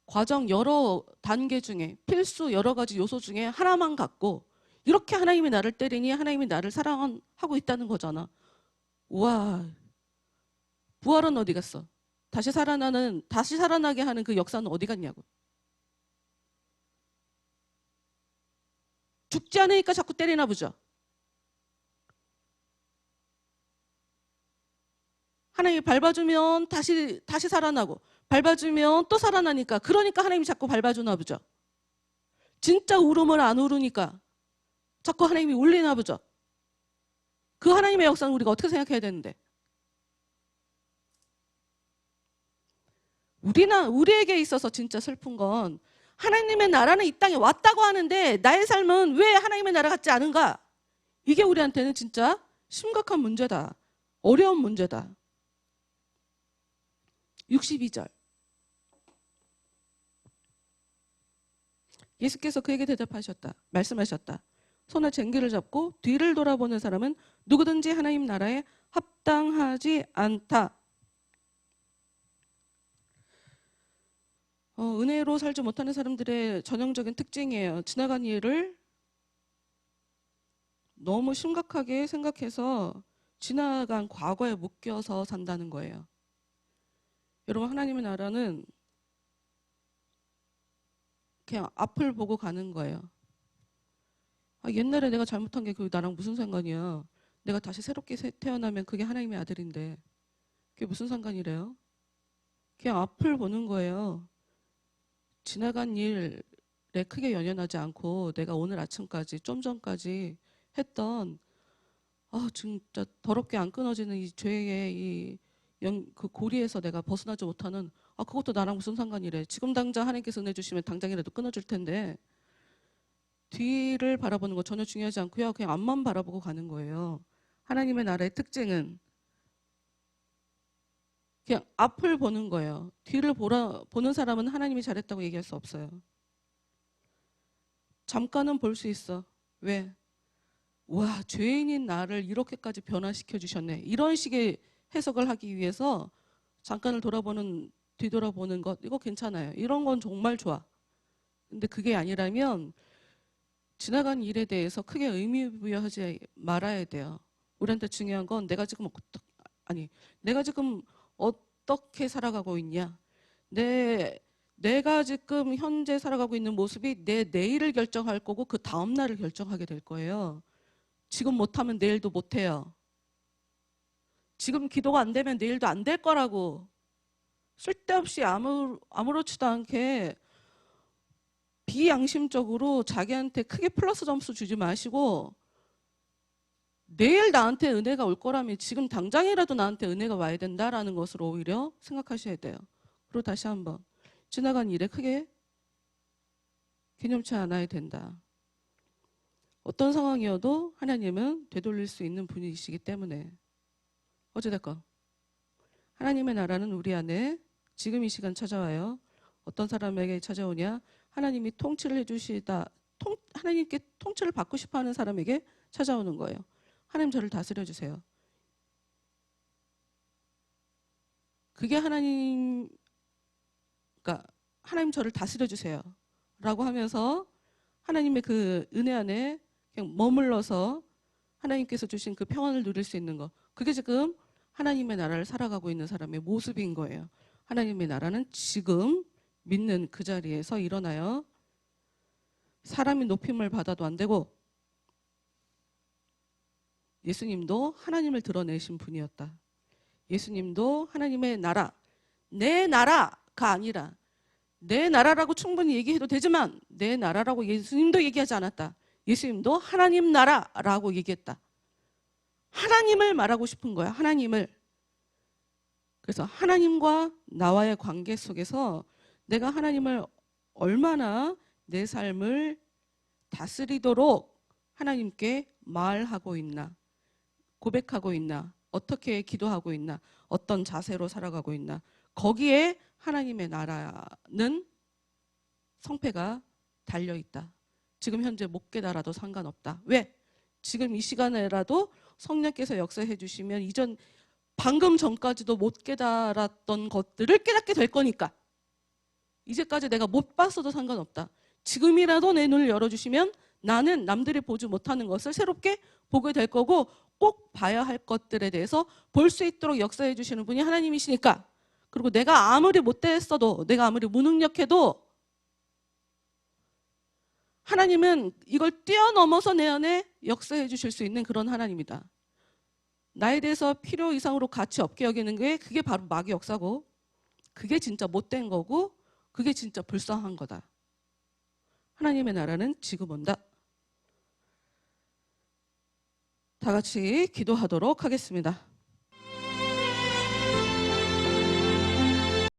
과정 여러 단계 중에 필수 여러 가지 요소 중에 하나만 갖고 이렇게 하나님이 나를 때리니 하나님이 나를 사랑하고 있다는 거잖아. 우와, 부활은 어디 갔어? 다시 살아나게 하는 그 역사는 어디 갔냐고. 죽지 않으니까 자꾸 때리나 보죠. 하나님이 밟아주면 다시 살아나고 밟아주면 또 살아나니까, 그러니까 하나님이 자꾸 밟아주나 보죠. 진짜 울음을 안 울으니까 자꾸 하나님이 울리나 보죠. 그 하나님의 역사는 우리가 어떻게 생각해야 되는데. 우리에게 있어서 진짜 슬픈 건 하나님의 나라는 이 땅에 왔다고 하는데 나의 삶은 왜 하나님의 나라 같지 않은가? 이게 우리한테는 진짜 심각한 문제다. 어려운 문제다. 62절. 예수께서 그에게 말씀하셨다. 손에 쟁기를 잡고 뒤를 돌아보는 사람은 누구든지 하나님 나라에 합당하지 않다. 은혜로 살지 못하는 사람들의 전형적인 특징이에요. 지나간 일을 너무 심각하게 생각해서 지나간 과거에 묶여서 산다는 거예요. 여러분, 하나님의 나라는 그냥 앞을 보고 가는 거예요. 옛날에 내가 잘못한 게 그 나랑 무슨 상관이야. 내가 다시 새롭게 태어나면 그게 하나님의 아들인데 그게 무슨 상관이래요? 그냥 앞을 보는 거예요. 지나간 일에 크게 연연하지 않고 내가 오늘 아침까지 좀 전까지 했던 진짜 더럽게 안 끊어지는 이 죄의 그 고리에서 내가 벗어나지 못하는 그것도 나랑 무슨 상관이래. 지금 당장 하나님께서 은혜 주시면 당장이라도 끊어질 텐데 뒤를 바라보는 거 전혀 중요하지 않고요. 그냥 앞만 바라보고 가는 거예요. 하나님의 나라의 특징은 그냥 앞을 보는 거예요. 뒤를 보는 사람은 하나님이 잘했다고 얘기할 수 없어요. 잠깐은 볼 수 있어. 왜? 와, 죄인인 나를 이렇게까지 변화시켜 주셨네. 이런 식의 해석을 하기 위해서 잠깐을 뒤돌아보는 것, 이거 괜찮아요. 이런 건 정말 좋아. 근데 그게 아니라면 지나간 일에 대해서 크게 의미 부여하지 말아야 돼요. 우리한테 중요한 건 내가 지금 어떻게 살아가고 있냐. 내가 지금 현재 살아가고 있는 모습이 내 내일을 결정할 거고 그 다음 날을 결정하게 될 거예요. 지금 못하면 내일도 못해요. 지금 기도가 안 되면 내일도 안 될 거라고. 쓸데없이 아무렇지도 않게 비양심적으로 자기한테 크게 플러스 점수 주지 마시고 내일 나한테 은혜가 올 거라면 지금 당장이라도 나한테 은혜가 와야 된다라는 것으로 오히려 생각하셔야 돼요. 그리고 다시 한번 지나간 일에 크게 개념치 않아야 된다. 어떤 상황이어도 하나님은 되돌릴 수 있는 분이시기 때문에 어찌됐건 하나님의 나라는 우리 안에 지금 이 시간 찾아와요. 어떤 사람에게 찾아오냐? 하나님이 통치를 해주시다. 하나님께 통치를 받고 싶어하는 사람에게 찾아오는 거예요. 하나님 저를 다스려 주세요. 그게 하나님 저를 다스려 주세요. 라고 하면서 하나님의 그 은혜 안에 그냥 머물러서 하나님께서 주신 그 평안을 누릴 수 있는 것. 그게 지금 하나님의 나라를 살아가고 있는 사람의 모습인 거예요. 하나님의 나라는 지금 믿는 그 자리에서 일어나요. 사람이 높임을 받아도 안 되고 예수님도 하나님을 드러내신 분이었다. 예수님도 하나님의 나라, 내 나라가 아니라 내 나라라고 충분히 얘기해도 되지만 내 나라라고 예수님도 얘기하지 않았다. 예수님도 하나님 나라라고 얘기했다. 하나님을 말하고 싶은 거야. 하나님을. 그래서 하나님과 나와의 관계 속에서 내가 하나님을 얼마나 내 삶을 다스리도록 하나님께 말하고 있나, 고백하고 있나, 어떻게 기도하고 있나, 어떤 자세로 살아가고 있나, 거기에 하나님의 나라는 성패가 달려있다. 지금 현재 못 깨달아도 상관없다. 왜? 지금 이 시간에라도 성령께서 역사해 주시면 방금 전까지도 못 깨달았던 것들을 깨닫게 될 거니까. 이제까지 내가 못 봤어도 상관없다. 지금이라도 내 눈을 열어주시면 나는 남들이 보지 못하는 것을 새롭게 보게 될 거고 꼭 봐야 할 것들에 대해서 볼 수 있도록 역사해 주시는 분이 하나님이시니까. 그리고 내가 아무리 못됐어도 내가 아무리 무능력해도 하나님은 이걸 뛰어넘어서 내 안에 역사해 주실 수 있는 그런 하나님이다. 나에 대해서 필요 이상으로 가치 없게 여기는 게 그게 바로 마귀 역사고 그게 진짜 못된 거고 그게 진짜 불쌍한 거다. 하나님의 나라는 지금 온다. 다 같이 기도하도록 하겠습니다.